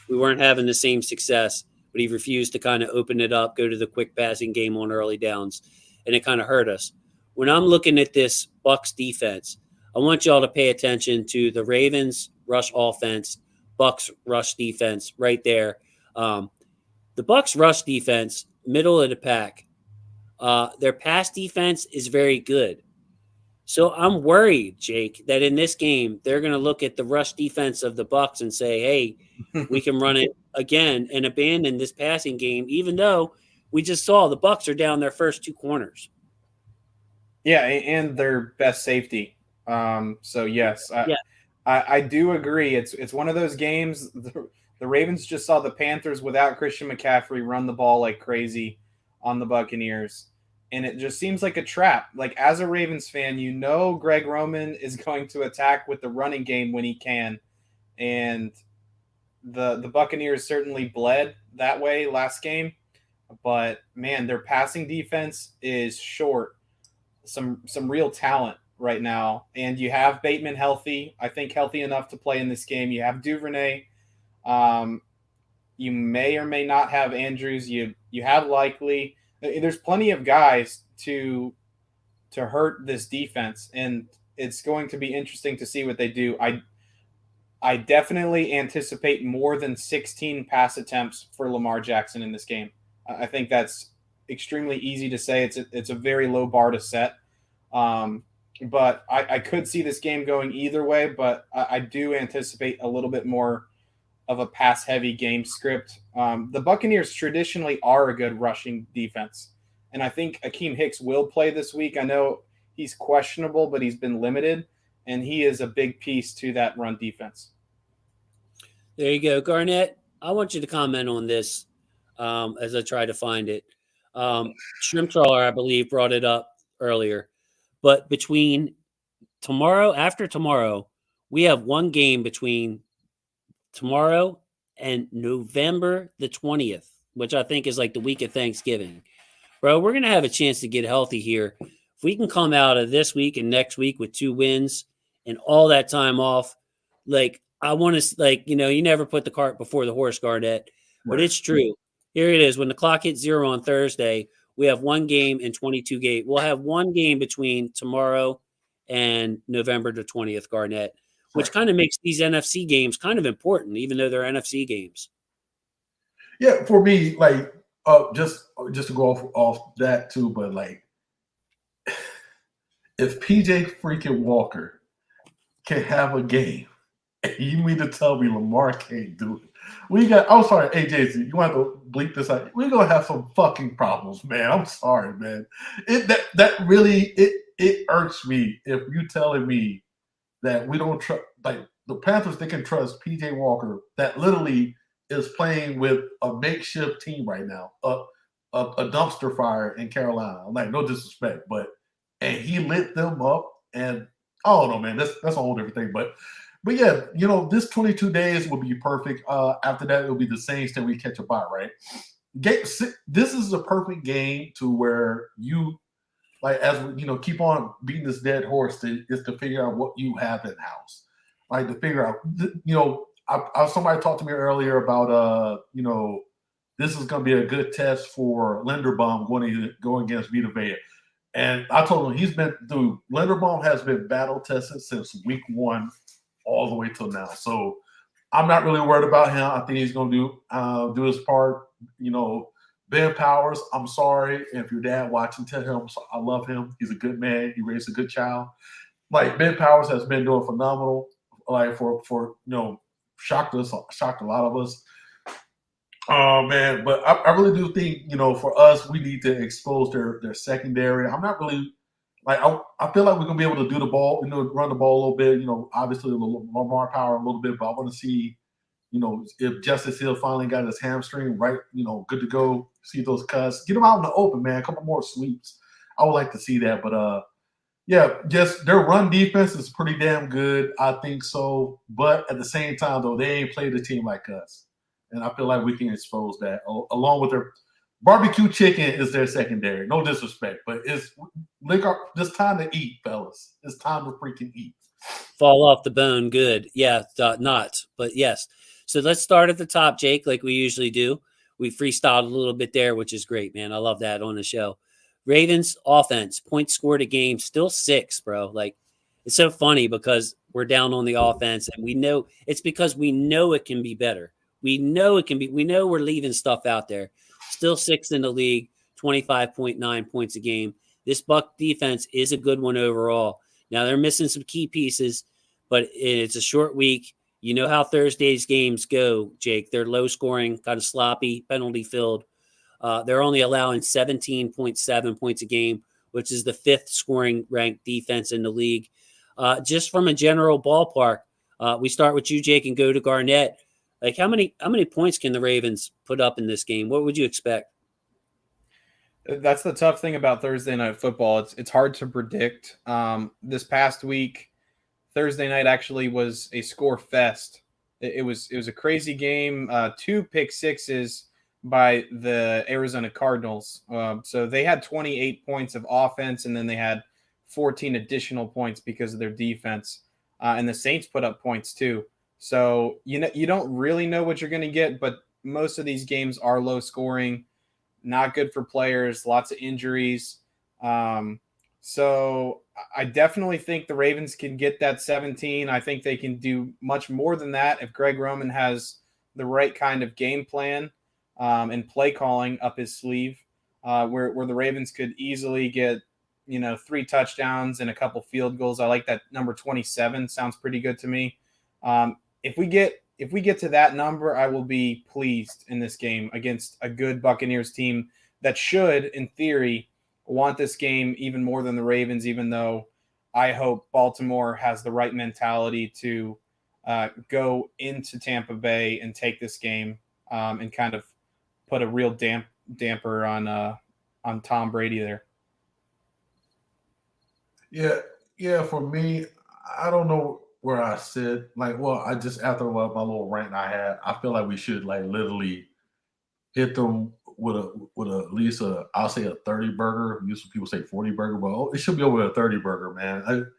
We weren't having the same success, but he refused to kind of open it up, go to the quick passing game on early downs, and it kind of hurt us. When I'm looking at this Bucs defense, I want y'all to pay attention to the Ravens rush offense, Bucs rush defense right there. The Bucs rush defense, middle of the pack. Their pass defense is very good. So I'm worried, Jake, that in this game they're going to look at the rush defense of the Bucs and say, "Hey, we can run it again," and abandon this passing game, even though we just saw the Bucs are down their first 2 corners. Yeah, and their best safety. So yes, Yeah, I do agree. It's one of those games. The Ravens just saw the Panthers without Christian McCaffrey run the ball like crazy on the Buccaneers, and it just seems like a trap. Like as a Ravens fan, you know Greg Roman is going to attack with the running game when he can, and the Buccaneers certainly bled that way last game. But man, their passing defense is short. Some real talent right now, and you have Bateman healthy. I think healthy enough to play in this game. You have Duvernay. You may or may not have Andrews. You have Likely. There's plenty of guys to hurt this defense, and it's going to be interesting to see what they do. I definitely anticipate more than 16 pass attempts for Lamar Jackson in this game. I think that's extremely easy to say. It's a very low bar to set. But I could see this game going either way, but I do anticipate a little bit more of a pass-heavy game script. The Buccaneers traditionally are a good rushing defense, and I think Akeem Hicks will play this week. I know he's questionable, but he's been limited, and he is a big piece to that run defense. there you go, Garnett. I want you to comment on this as I try to find it. Shrimp Trawler, I believe, brought it up earlier. But between after tomorrow, we have one game between tomorrow and November the 20th, which I think is like the week of Thanksgiving. Bro, we're going to have a chance to get healthy here. If we can come out of this week and next week with 2 wins and all that time off, like I want to, like, you never put the cart before the horse, Garnett, but it's true. Here it is. When the clock hits 0 on Thursday, we have 1 game and 22 games. We'll have 1 game between tomorrow and November the 20th, Garnett, which kind of makes these NFC games kind of important, even though they're NFC games. Yeah, for me, like just to go off that too, but like if PJ freaking Walker can have a game, you mean to tell me Lamar can't do it? I'm sorry, hey Jason, you want to bleep this out? We're gonna have some fucking problems, man. I'm sorry, man. That really it irks me if you telling me that we don't trust, like the Panthers, they can trust PJ Walker that literally is playing with a makeshift team right now, a dumpster fire in Carolina. Like, no disrespect, and he lit them up, and I don't know, man. That's a whole different thing, but yeah, this 22 days will be perfect. After that, it'll be the Saints that we catch a bye, right? This is a perfect game to where you, like, as we, keep on beating this dead horse, is to figure out what you have in house, like to figure out, somebody talked to me earlier about, this is going to be a good test for Linderbaum going against Vita Vea. And I told him Linderbaum has been battle tested since week 1 all the way till now. So I'm not really worried about him. I think he's going to do his part. Ben Powers, I'm sorry if your dad watching, tell him I love him. He's a good man. He raised a good child. Like, Ben Powers has been doing phenomenal. Like for shocked a lot of us. Oh man, but I really do think for us we need to expose their secondary. I'm not really like I feel like we're gonna be able to do the ball, run the ball a little bit. Obviously Lamar power a little bit, but I want to see if Justice Hill finally got his hamstring right, good to go. See those cuts, get them out in the open, man. A couple more sweeps. I would like to see that, but yeah, just their run defense is pretty damn good. I think so, but at the same time though, they ain't played a team like us. And I feel like we can expose that along with their barbecue chicken is their secondary. No disrespect, but it's time to eat, fellas. It's time to freaking eat. Fall off the bone, good. Yeah, not, but yes. So let's start at the top, Jake, like we usually do. We freestyled a little bit there, which is great, man. I love that on the show. Ravens offense, points scored a game, still 6, bro. Like, it's so funny because we're down on the offense, and we know it's because we know it can be better. We know it can be. We know we're leaving stuff out there. Still 6th in the league, 25.9 points a game. This Buck defense is a good one overall. Now they're missing some key pieces, but it's a short week. You know how Thursday's games go, Jake. They're low scoring, kind of sloppy, penalty filled. They're only allowing 17.7 points a game, which is the 5th scoring ranked defense in the league. Just from a general ballpark, we start with you, Jake, and go to Garnett. Like how many points can the Ravens put up in this game? What would you expect? That's the tough thing about Thursday night football. It's hard to predict. This past week, Thursday night actually was a score fest. It was a crazy game. 2 pick sixes by the Arizona Cardinals. So they had 28 points of offense, and then they had 14 additional points because of their defense. And the Saints put up points too. So you don't really know what you're going to get, but most of these games are low scoring, not good for players, lots of injuries. So I definitely think the Ravens can get that 17. I think they can do much more than that if Greg Roman has the right kind of game plan and play calling up his sleeve, where the Ravens could easily get 3 touchdowns and a couple field goals. I like that number 27. Sounds pretty good to me. If we get to that number, I will be pleased in this game against a good Buccaneers team that should, in theory, want this game even more than the Ravens, even though I hope Baltimore has the right mentality to go into Tampa Bay and take this game and kind of put a real damper on Tom Brady there. Yeah. For me, I don't know where I sit. I just after my little rant I had, I feel like we should literally hit them with at least I'll say a 30 burger. Usually people say 40 burger, but it should be over a 30 burger, man.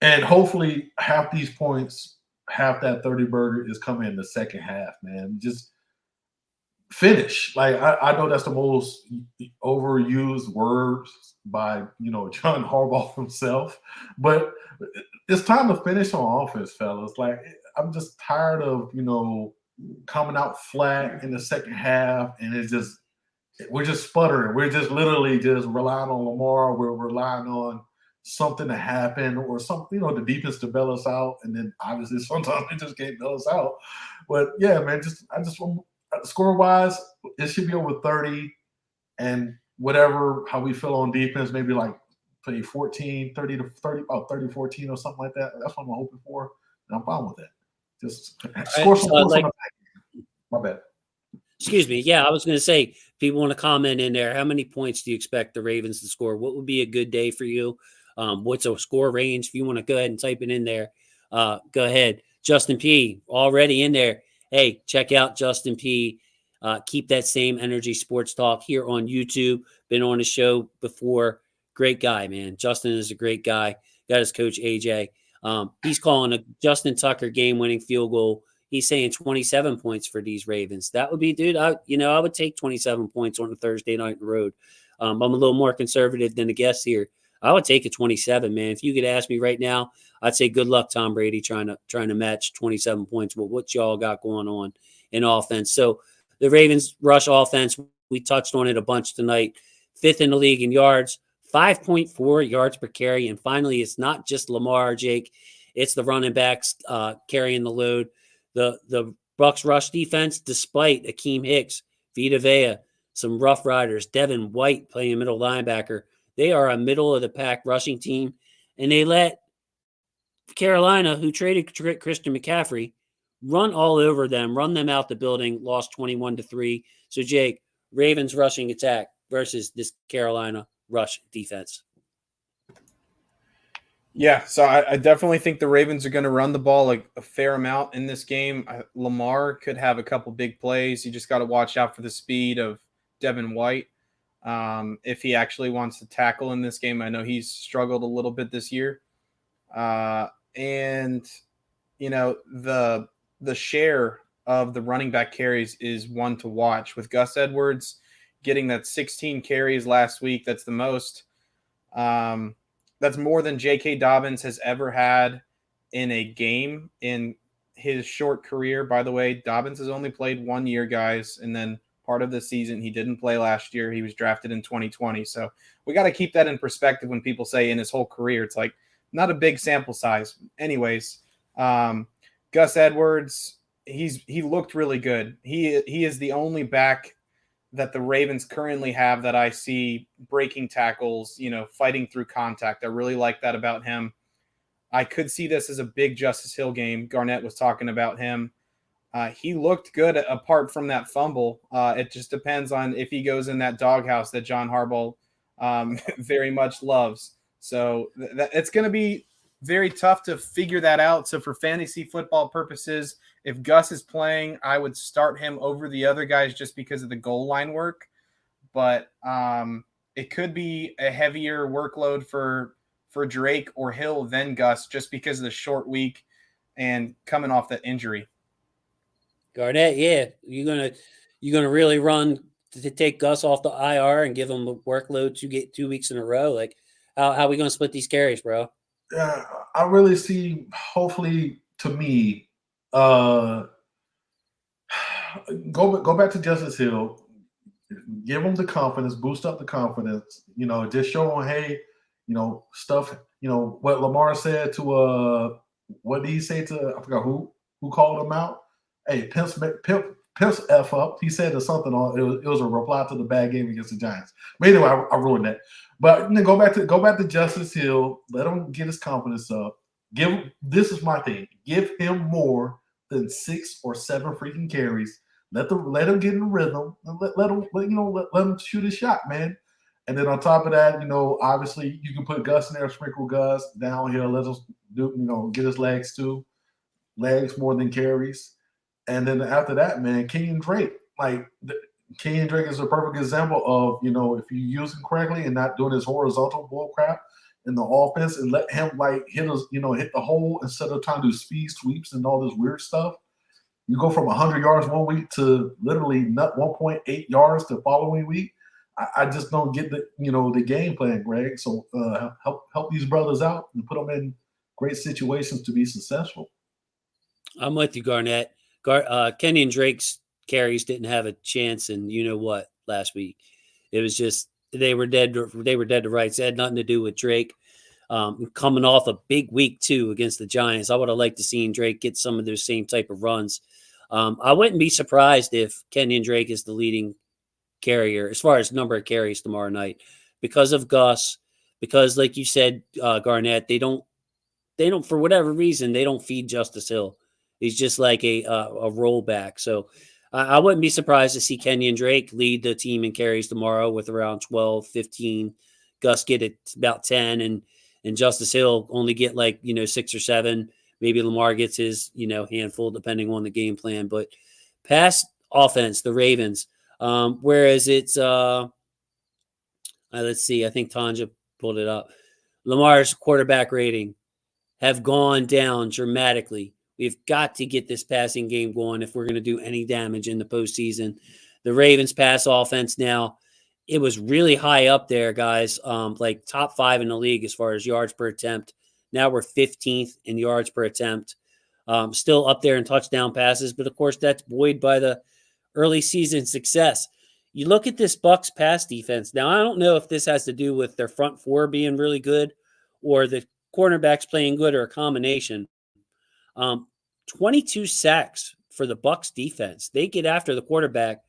And hopefully half that 30 burger is coming in the second half, man. Just finish. I know that's the most overused words by John Harbaugh himself, but it's time to finish on offense, fellas. I'm just tired of coming out flat in the second half, and we're just sputtering. We're just literally just relying on Lamar. We're relying on something to happen or something, the defense to bail us out, and then obviously sometimes they just can't bail us out. But yeah, man, I just want score wise, it should be over 30, and whatever how we feel on defense, maybe play 14, 30 to 30, about 30, 14 or something like that. That's what I'm hoping for, and I'm fine with that. Just score some points on the back. My bad. Excuse me. Yeah, I was going to say, people want to comment in there. How many points do you expect the Ravens to score? What would be a good day for you? What's a score range? If you want to go ahead and type it in there, go ahead. Justin P. already in there. Hey, check out Justin P. Keep that same energy sports talk here on YouTube. Been on the show before. Great guy, man. Justin is a great guy. Got his coach, AJ. He's calling a Justin Tucker game-winning field goal. He's saying 27 points for these Ravens. That would be, dude, I would take 27 points on a Thursday night road. I'm a little more conservative than the guests here. I would take a 27, man. If you could ask me right now, I'd say good luck, Tom Brady, trying to match 27 points with what y'all got going on in offense. So the Ravens rush offense, we touched on it a bunch tonight. 5th in the league in yards, 5.4 yards per carry. And finally, it's not just Lamar, Jake. It's the running backs carrying the load. The Bucs rush defense, despite Akeem Hicks, Vita Vea, some Rough Riders, Devin White playing middle linebacker, they are a middle-of-the-pack rushing team, and they let Carolina, who traded Christian McCaffrey, run all over them, run them out the building, lost 21-3. So, Jake, Ravens rushing attack versus this Carolina rush defense. Yeah, so I definitely think the Ravens are going to run the ball a fair amount in this game. Lamar could have a couple big plays. You just got to watch out for the speed of Devin White. If he actually wants to tackle in this game. I know he's struggled a little bit this year. And the share of the running back carries is one to watch. With Gus Edwards getting that 16 carries last week, that's the most. That's more than J.K. Dobbins has ever had in a game in his short career. By the way, Dobbins has only played 1 year, guys, and then part of the season he didn't play last year. He was drafted in 2020. So we got to keep that in perspective when people say in his whole career. It's like not a big sample size. Anyways, Gus Edwards, he looked really good. He is the only back that the Ravens currently have that I see breaking tackles, fighting through contact. I really like that about him. I could see this as a big Justice Hill game. Garnett was talking about him. He looked good apart from that fumble. It just depends on if he goes in that doghouse that John Harbaugh very much loves. So it's going to be very tough to figure that out. So for fantasy football purposes, if Gus is playing, I would start him over the other guys just because of the goal line work. But it could be a heavier workload for Drake or Hill than Gus just because of the short week and coming off that injury. Garnett, yeah, you're gonna really run to take Gus off the IR and give him a workload to get 2 weeks in a row. Like, how are we gonna split these carries, bro? I really see. Hopefully, to me, go back to Justice Hill. Give him the confidence, boost up the confidence. Just show him, hey, stuff. What Lamar said to what did he say to? I forgot who called him out. Hey, pimps F up. He said something on it was a reply to the bad game against the Giants. But anyway, I ruined that. But go back to Justice Hill. Let him get his confidence up. This is my thing. Give him more than 6 or 7 freaking carries. Let him get in the rhythm. And let him shoot his shot, man. And then on top of that, obviously you can put Gus in there, sprinkle Gus downhill. Let us get his legs too. Legs more than carries. And then after that, man, Kenyon Drake. Kenyon Drake is a perfect example of, if you use him correctly and not doing his horizontal bull crap in the offense and let him hit the hole instead of trying to do speed sweeps and all this weird stuff. You go from 100 yards one week to literally not 1.8 yards the following week. I just don't get the game plan, Greg. So help these brothers out and put them in great situations to be successful. I'm with you, Garnett. Kenyon Drake's carries didn't have a chance, and last week it was just they were dead. They were dead to rights. It had nothing to do with Drake. Coming off a big week too against the Giants, I would have liked to see Drake get some of those same type of runs. I wouldn't be surprised if Kenyon Drake is the leading carrier as far as number of carries tomorrow night because of Gus. Because, like you said, Garnett, they don't for whatever reason they don't feed Justice Hill. He's just like a rollback. So I wouldn't be surprised to see Kenyon Drake lead the team in carries tomorrow with around 12, 15. Gus get it about 10, and Justice Hill only get 6 or 7. Maybe Lamar gets his handful depending on the game plan. But pass offense, the Ravens. Whereas it's let's see, I think Tanja pulled it up. Lamar's quarterback rating have gone down dramatically. We've got to get this passing game going if we're going to do any damage in the postseason. The Ravens pass offense now, it was really high up there, guys, top 5 in the league as far as yards per attempt. Now we're 15th in yards per attempt. Still up there in touchdown passes, but of course that's buoyed by the early season success. You look at this Bucs pass defense. Now, I don't know if this has to do with their front four being really good or the cornerbacks playing good or a combination. 22 sacks for the Bucs defense. They get after the quarterback.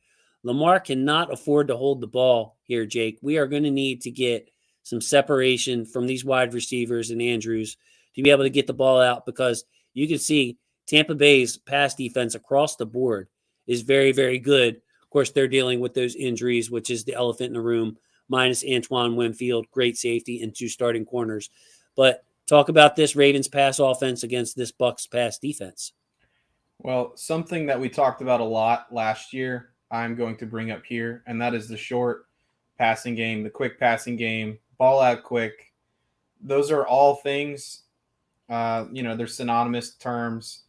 Lamar cannot afford to hold the ball here, Jake. We are going to need to get some separation from these wide receivers and Andrews to be able to get the ball out, because you can see Tampa Bay's pass defense across the board is very, very good. Of course, they're dealing with those injuries, which is the elephant in the room, minus Antoine Winfield, great safety, and 2 starting corners. But talk about this Ravens pass offense against this Bucs pass defense. Well, something that we talked about a lot last year, I'm going to bring up here, and that is the short passing game, the quick passing game, ball out quick. Those are all things, they're synonymous terms.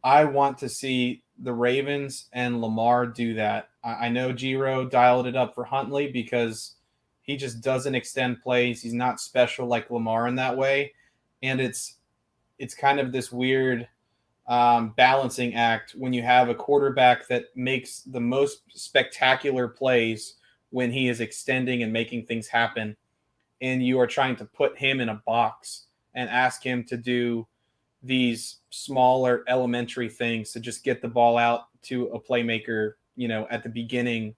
I want to see the Ravens and Lamar do that. I know Giro dialed it up for Huntley because he just doesn't extend plays. He's not special like Lamar in that way. And it's kind of this weird balancing act when you have a quarterback that makes the most spectacular plays when he is extending and making things happen, and you are trying to put him in a box and ask him to do these smaller elementary things to just get the ball out to a playmaker, at the beginning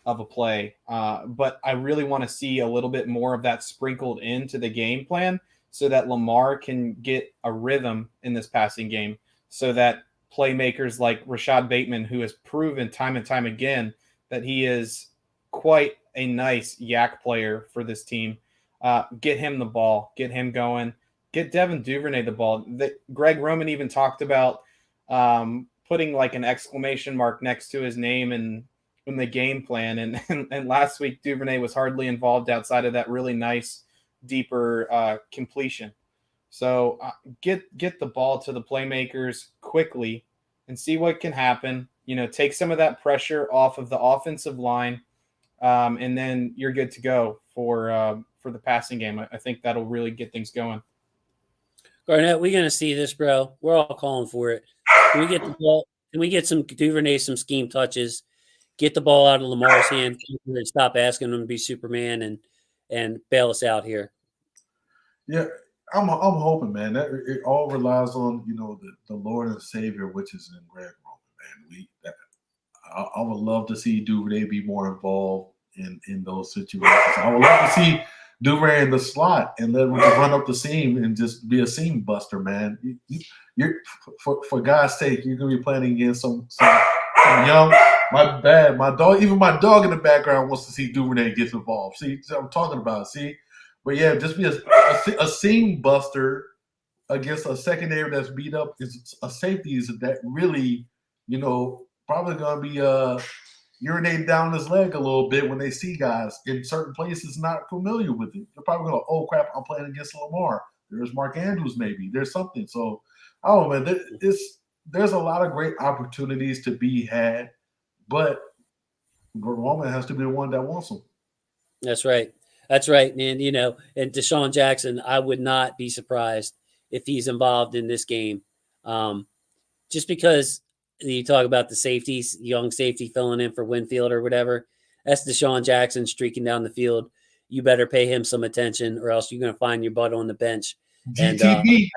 of a play. But I really want to see a little bit more of that sprinkled into the game plan so that Lamar can get a rhythm in this passing game, so that playmakers like Rashad Bateman, who has proven time and time again that he is quite a nice yak player for this team, get him the ball, get him going, get Devin Duvernay the ball. Greg Roman even talked about putting like an exclamation mark next to his name in the game plan. And last week, Duvernay was hardly involved outside of that really nice, deeper completion. So get the ball to the playmakers quickly and see what can happen. Take some of that pressure off of the offensive line, and then you're good to go for the passing game. I think that'll really get things going. Garnett, we're going to see this, bro. We're all calling for it. Can we get the ball? Can we get some Duvernay, some scheme touches? Get the ball out of Lamar's hand and stop asking him to be Superman and bail us out here. Yeah, I'm hoping, man. That it all relies on the Lord and Savior, which is in Greg Roman, man. I would love to see Duvernay be more involved in those situations. I would love to see Duvernay in the slot and let him run up the seam and just be a seam buster, man. You're for God's sake, you're gonna be playing against some young. My dog, even my dog in the background wants to see Duvernay get involved. See, I'm talking about. See, but yeah, just be a seam buster against a secondary that's beat up. Is a safety is that really, probably gonna be urinating down his leg a little bit when they see guys in certain places not familiar with it. They're probably gonna, oh crap, I'm playing against Lamar. There's Mark Andrews, maybe. There's something. So I don't know, man. There's a lot of great opportunities to be had, but Roman has to be the one that wants them. That's right. That's right, man. And Deshaun Jackson, I would not be surprised if he's involved in this game. Just because you talk about the safeties, young safety filling in for Winfield or whatever, that's Deshaun Jackson streaking down the field. You better pay him some attention or else you're going to find your butt on the bench. GTB.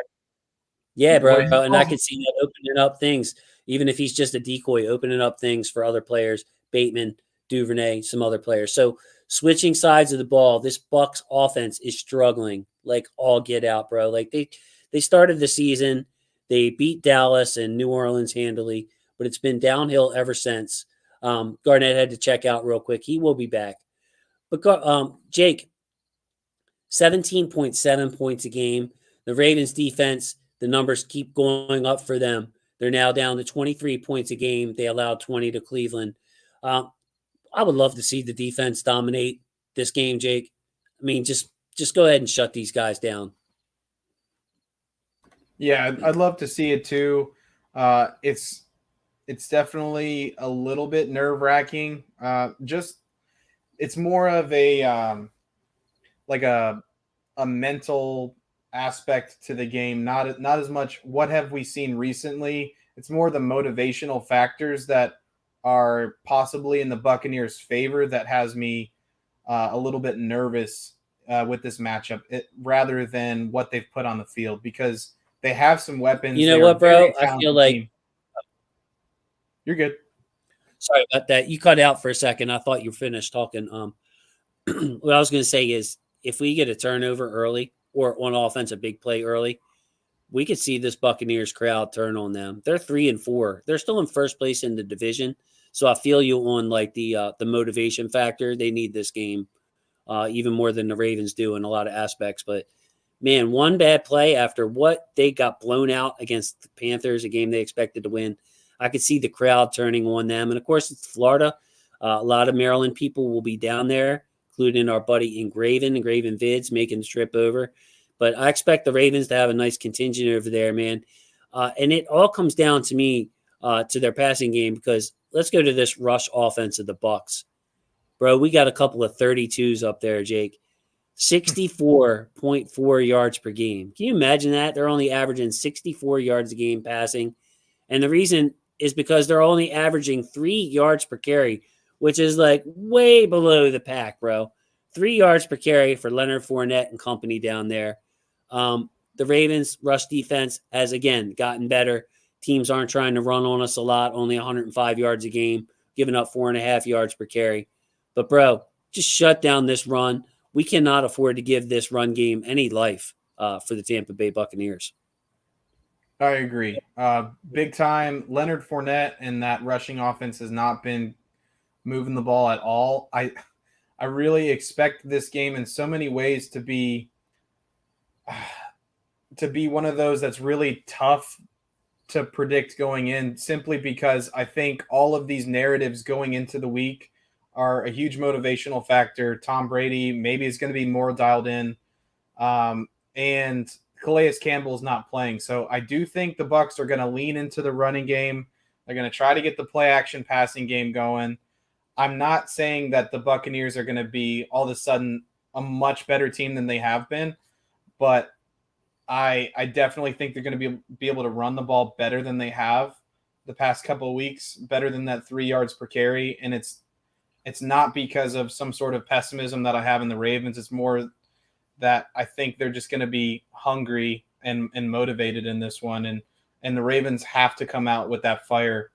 Yeah, bro. And I could see that opening up things, even if he's just a decoy, opening up things for other players, Bateman, Duvernay, some other players. So switching sides of the ball, this Bucs offense is struggling like all get out, bro. Like they started the season, they beat Dallas and New Orleans handily, but it's been downhill ever since. Garnett had to check out real quick. He will be back. But Jake, 17.7 points a game. The Ravens defense, the numbers keep going up for them. They're now down to 23 points a game. They allowed 20 to Cleveland. I would love to see the defense dominate this game, Jake. I mean, just go ahead and shut these guys down. Yeah, I'd love to see it too. It's definitely a little bit nerve-wracking. It's more of a like a mental aspect to the game, not as much what have we seen recently. It's more the motivational factors that are possibly in the Buccaneers' favor that has me a little bit nervous with this matchup, rather than what they've put on the field, because they have some weapons. You know what, bro? I feel like team. You're good. Sorry about that. You cut out for a second. I thought you were finished talking. What I was going to say is if we get a turnover early or on offense, a big play early, we could see this Buccaneers crowd turn on them. They're 3-4. They're still in first place in the division. So I feel you on like the motivation factor. They need this game even more than the Ravens do in a lot of aspects. But man, one bad play after what they got blown out against the Panthers, a game they expected to win. I could see the crowd turning on them. And of course, it's Florida. A lot of Maryland people will be down there, including our buddy Engraven Vids, making the trip over. But I expect the Ravens to have a nice contingent over there, man. And it all comes down to me to their passing game, because let's go to this rush offense of the Bucs. Bro, we got a couple of 32s up there, Jake. 64.4 yards per game. Can you imagine that? They're only averaging 64 yards a game passing. And the reason is because they're only averaging 3 yards per carry, which is like way below the pack, bro. 3 yards per carry for Leonard Fournette and company down there. the Ravens' rush defense has, again, gotten better. Teams aren't trying to run on us a lot, only 105 yards a game, giving up 4.5 yards per carry. But, bro, just shut down this run. We cannot afford to give this run game any life for the Tampa Bay Buccaneers. I agree. Big time. Leonard Fournette and that rushing offense has not been moving the ball at all. I really expect this game in so many ways to be one of those that's really tough to predict going in, simply because I think all of these narratives going into the week are a huge motivational factor. Tom Brady maybe is going to be more dialed in, and Calais Campbell is not playing. So I do think the Bucs are going to lean into the running game. They're going to try to get the play action passing game going. I'm not saying that the Buccaneers are going to be all of a sudden a much better team than they have been, but I definitely think they're going to be able to run the ball better than they have the past couple of weeks, better than that 3 yards per carry. And it's not because of some sort of pessimism that I have in the Ravens. It's more that I think they're just going to be hungry and motivated in this one. And the Ravens have to come out with that fire.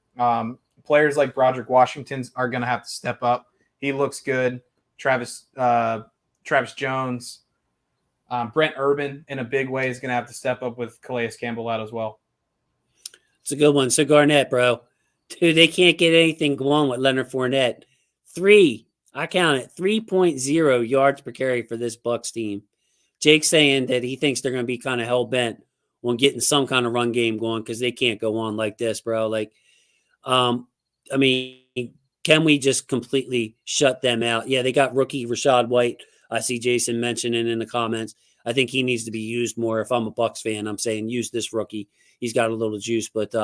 Players like Broderick Washington are going to have to step up. He looks good. Travis Jones, Brent Urban in a big way is going to have to step up with Calais Campbell out as well. It's a good one. So Garnett, bro, dude, they can't get anything going with Leonard Fournette. 3.0 yards per carry for this Bucs team. Jake's saying that he thinks they're going to be kind of hell-bent on getting some kind of run game going because they can't go on like this, bro. Like, I mean, can we just completely shut them out? Yeah, they got rookie Rachaad White. I see Jason mentioning in the comments. I think he needs to be used more. If I'm a Bucs fan, I'm saying use this rookie. He's got a little juice. But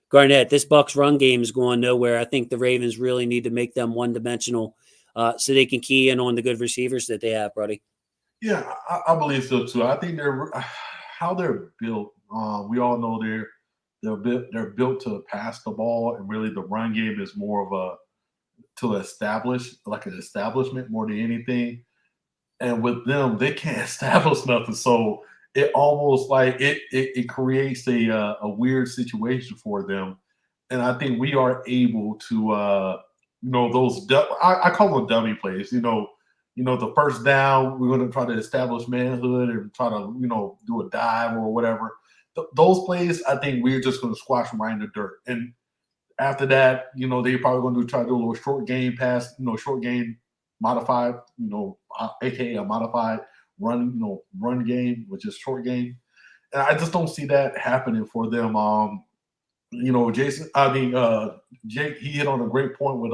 Garnett, this Bucs run game is going nowhere. I think the Ravens really need to make them one-dimensional so they can key in on the good receivers that they have, buddy. Yeah, I believe so too. I think how they're built. We all know they're built to pass the ball, and really the run game is more of to establish, like an establishment more than anything. And with them, they can't establish nothing, so it almost like it creates a weird situation for them. And I think we are able to, those I call them dummy plays. The first down, we're going to try to establish manhood and try to, do a dive or whatever. Those plays, I think we're just going to squash them right in the dirt. And after that, they're probably going to try to do a little short game pass, short game modified, AKA a modified run game, which is short game. And I just don't see that happening for them. Jake, he hit on a great point with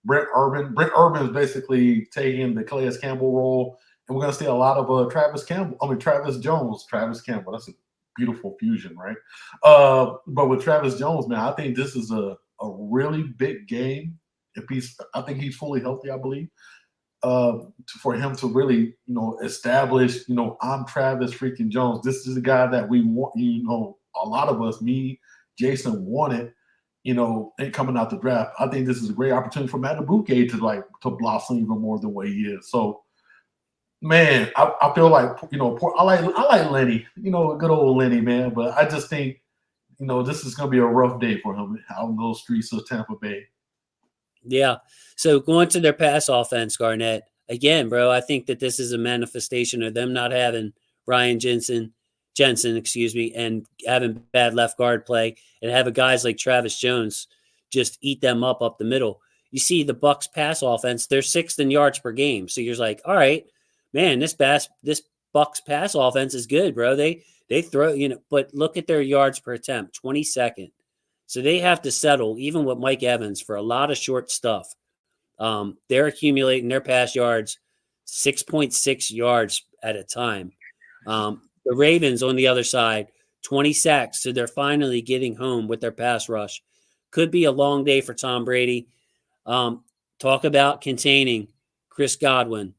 Brent Urban. Brent Urban is basically taking the Calais Campbell role, and we're going to see a lot of Travis Jones. Travis Campbell. That's a beautiful fusion, right? But with Travis Jones, man, I think this is a really big game. I think he's fully healthy, I believe. For him to really, establish, I'm Travis freaking Jones. This is the guy that we want, a lot of us, me, Jason, wanted, and coming out the draft. I think this is a great opportunity for Matt Abuke to blossom even more than what he is. So, man, I feel like, I like Lenny, good old Lenny, man. But I just think, this is going to be a rough day for him out in those streets of Tampa Bay. Yeah. So going to their pass offense, Garnett, again, bro, I think that this is a manifestation of them not having Ryan Jensen, and having bad left guard play, and having guys like Travis Jones just eat them up the middle. You see the Bucs pass offense, they're 6th in yards per game. So you're like, all right, man, this Bucs pass offense is good, bro. They throw, but look at their yards per attempt, 22nd. So they have to settle, even with Mike Evans, for a lot of short stuff. They're accumulating their pass yards 6.6 yards at a time. The Ravens, on the other side, 20 sacks. So they're finally getting home with their pass rush. Could be a long day for Tom Brady. Talk about containing Chris Godwin,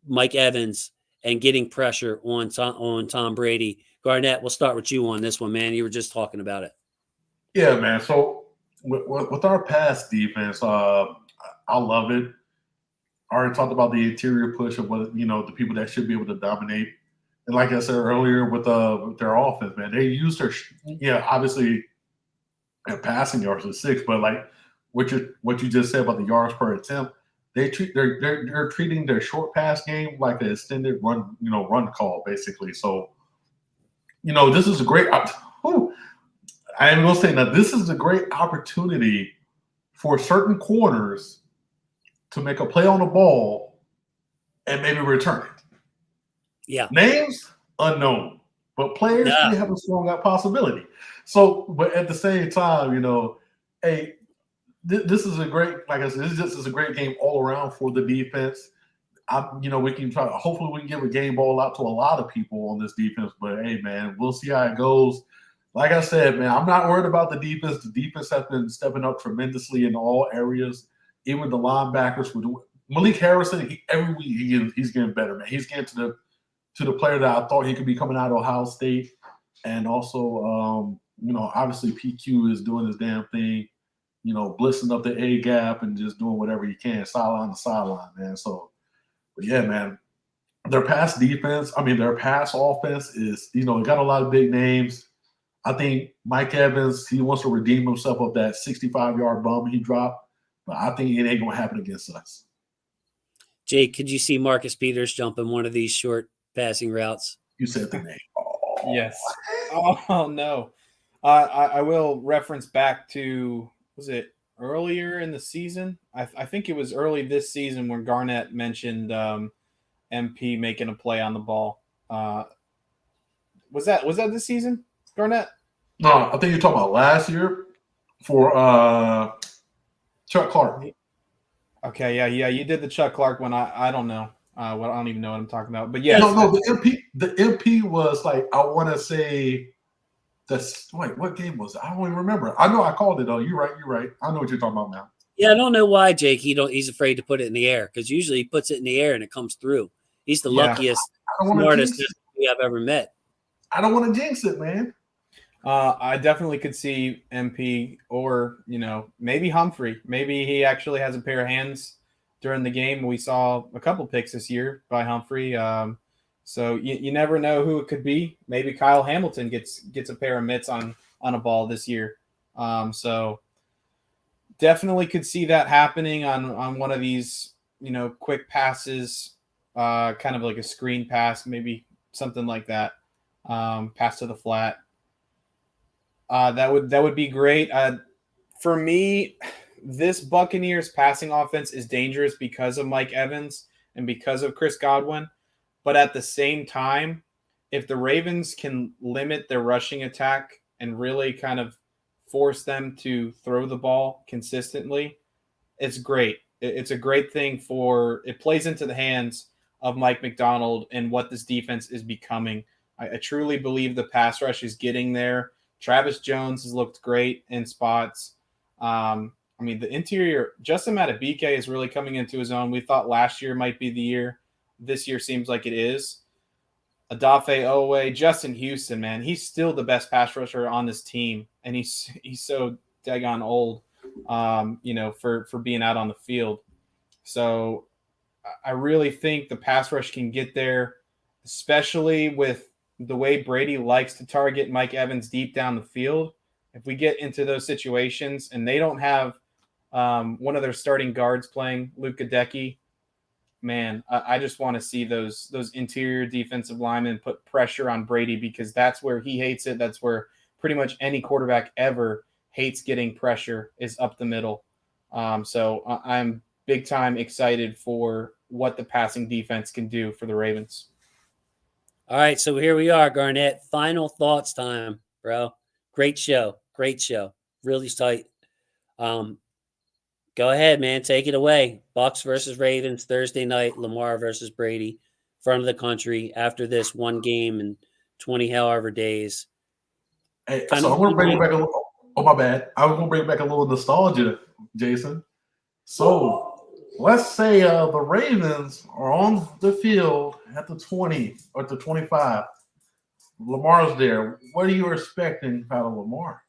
Mike Evans, and getting pressure on Tom Brady. Garnett, we'll start with you on this one, man. You were just talking about it. Yeah, man. So with our pass defense, I love it. I already talked about the interior push of what the people that should be able to dominate. And like I said earlier, with their offense, man, they used obviously at passing yards is 6, but like what you just said about the yards per attempt, they're treating their short pass game like an extended run call basically. So this is a great. I am going to say that this is a great opportunity for certain corners to make a play on the ball and maybe return it. Yeah. Names unknown, but players they have a strong possibility. So, but at the same time, hey, this is a great, like I said, this is a great game all around for the defense. We can try. Hopefully, we can give a game ball out to a lot of people on this defense. But hey, man, we'll see how it goes. Like I said, man, I'm not worried about the defense. The defense has been stepping up tremendously in all areas. Even the linebackers. Malik Harrison, every week he's getting better, man. He's getting to the player that I thought he could be coming out of Ohio State. And also, obviously PQ is doing his damn thing, blitzing up the A gap and just doing whatever he can, sideline to sideline, man. So, but yeah, man, their pass offense is, it got a lot of big names. I think Mike Evans, he wants to redeem himself of that 65-yard bomb he dropped, but I think it ain't going to happen against us. Jake, could you see Marcus Peters jumping one of these short passing routes? You said the name. Oh. Yes. Oh, no. I will reference back to, was it earlier in the season? I think it was early this season when Garnett mentioned MP making a play on the ball. Was that this season, Garnett? No, I think you're talking about last year for Chuck Clark. Okay, yeah, you did the Chuck Clark one. I don't know. I don't even know what I'm talking about. But yeah, no, the MP was like, I want to say what game was it? I don't even remember. I know I called it though. You're right. I know what you're talking about now. Yeah, I don't know why, Jake. He's afraid to put it in the air because usually he puts it in the air and it comes through. He's the luckiest, smartest I've ever met. I don't want to jinx it, man. I definitely could see MP or, maybe Humphrey. Maybe he actually has a pair of hands during the game. We saw a couple picks this year by Humphrey. So you never know who it could be. Maybe Kyle Hamilton gets a pair of mitts on a ball this year. So definitely could see that happening on one of these, quick passes, kind of like a screen pass, maybe something like that. Pass to the flat. That would be great. For me, this Buccaneers passing offense is dangerous because of Mike Evans and because of Chris Godwin. But at the same time, if the Ravens can limit their rushing attack and really kind of force them to throw the ball consistently, it's great. It's a great thing it plays into the hands of Mike McDonald and what this defense is becoming. I truly believe the pass rush is getting there. Travis Jones has looked great in spots. The interior, Justin Matabike is really coming into his own. We thought last year might be the year. This year seems like it is. Adafe Owe, Justin Houston, man, he's still the best pass rusher on this team, and he's so daggone old, for being out on the field. So I really think the pass rush can get there, especially with the way Brady likes to target Mike Evans deep down the field. If we get into those situations and they don't have one of their starting guards playing, Luke Gadecki, man, I just want to see those interior defensive linemen put pressure on Brady because that's where he hates it. That's where pretty much any quarterback ever hates getting pressure is up the middle. So I'm big time excited for what the passing defense can do for the Ravens. All right, so here we are, Garnett. Final thoughts time, bro. Great show. Really tight. Go ahead, man. Take it away. Bucs versus Ravens Thursday night. Lamar versus Brady. Front of the country after this one game in 20 however days. Hey, so I'm going to bring it back a little. Oh, my bad. I was going to bring back a little nostalgia, Jason. So let's say the Ravens are on the field at the 20 or the 25. Lamar's there. What are you expecting out of Lamar?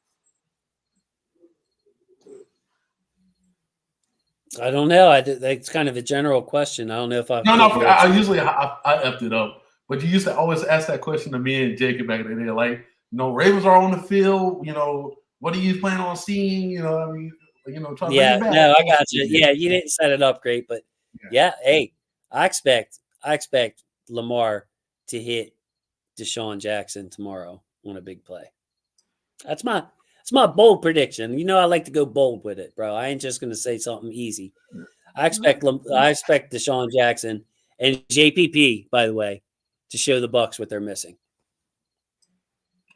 I don't know. That's kind of a general question. I don't know if I usually I effed it up But you used to always ask that question to me and Jacob back in the day, like, Ravens are on the field. What are you planning on seeing? I mean, trying to bring it back. No, I got you. Yeah, you didn't set it up great, but yeah, hey, I expect Lamar to hit Deshaun Jackson tomorrow on a big play. That's my bold prediction. I like to go bold with it, bro. I ain't just gonna say something easy. I expect Deshaun Jackson and JPP, by the way, to show the Bucs what they're missing.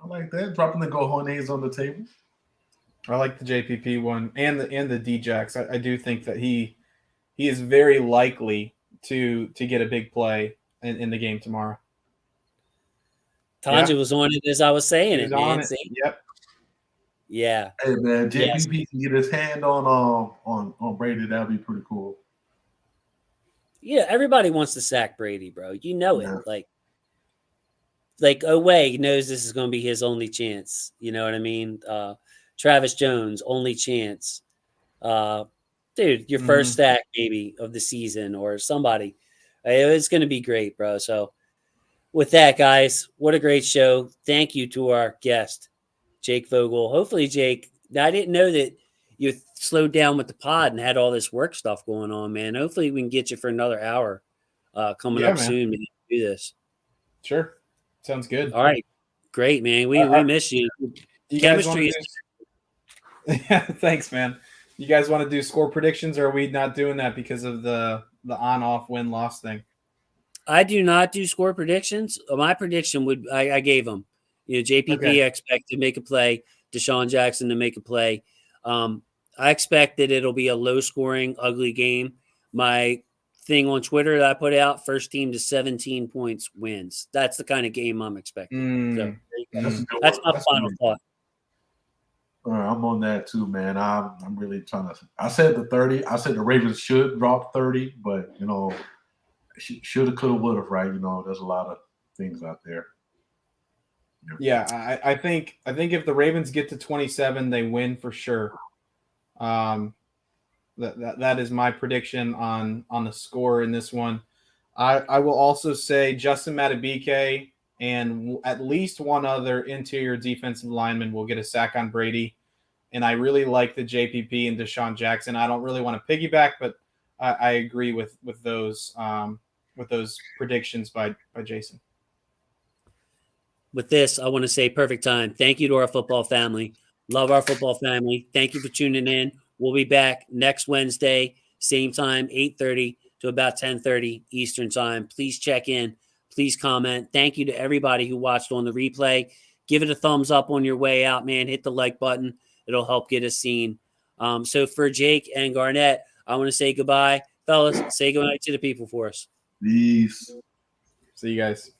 I like that. Dropping the cojones on the table. I like the JPP one and the D-Jax. I do think that he is very likely to get a big play in the game tomorrow. Tanja was on it as I was saying it, man. Yep. Yeah. Hey man, JPP can get his hand on Brady. That'd be pretty cool. Yeah, everybody wants to sack Brady, bro. You know it. Like Oweh knows this is going to be his only chance. You know what I mean? Travis Jones, only chance. Dude, your first sack maybe of the season or somebody. It's going to be great, bro. So with that, guys, what a great show. Thank you to our guest, Jake Vogel. Hopefully, Jake, I didn't know that you slowed down with the pod and had all this work stuff going on, man. Hopefully we can get you for another hour coming up soon to do this. Sure. Sounds good. All right. Great, man. We miss you. Chemistry is... Yeah, thanks, man. You guys want to do score predictions, or are we not doing that because of the on-off win-loss thing? I do not do score predictions. My prediction I gave them. JPP I expect to make a play, Deshaun Jackson to make a play. I expect that it'll be a low-scoring, ugly game. My thing on Twitter that I put out, first team to 17 points wins. That's the kind of game I'm expecting. So that's my final thought. All right, I'm on that too, man. I'm really trying to. I said the 30. I said the Ravens should drop 30, but shoulda, coulda, woulda, right? There's a lot of things out there. Yeah, I think if the Ravens get to 27, they win for sure. That is my prediction on the score in this one. I will also say Justin Madubuike and at least one other interior defensive lineman will get a sack on Brady. And I really like the JPP and Deshaun Jackson. I don't really want to piggyback, but I agree with those predictions by Jason. With this, I want to say perfect time. Thank you to our football family. Love our football family. Thank you for tuning in. We'll be back next Wednesday, same time, 8:30 to about 10:30 Eastern time. Please check in. Please comment. Thank you to everybody who watched on the replay. Give it a thumbs up on your way out, man. Hit the like button. It'll help get us seen. So for Jake and Garnett, I want to say goodbye. Fellas, say goodnight to the people for us. Peace. See you guys.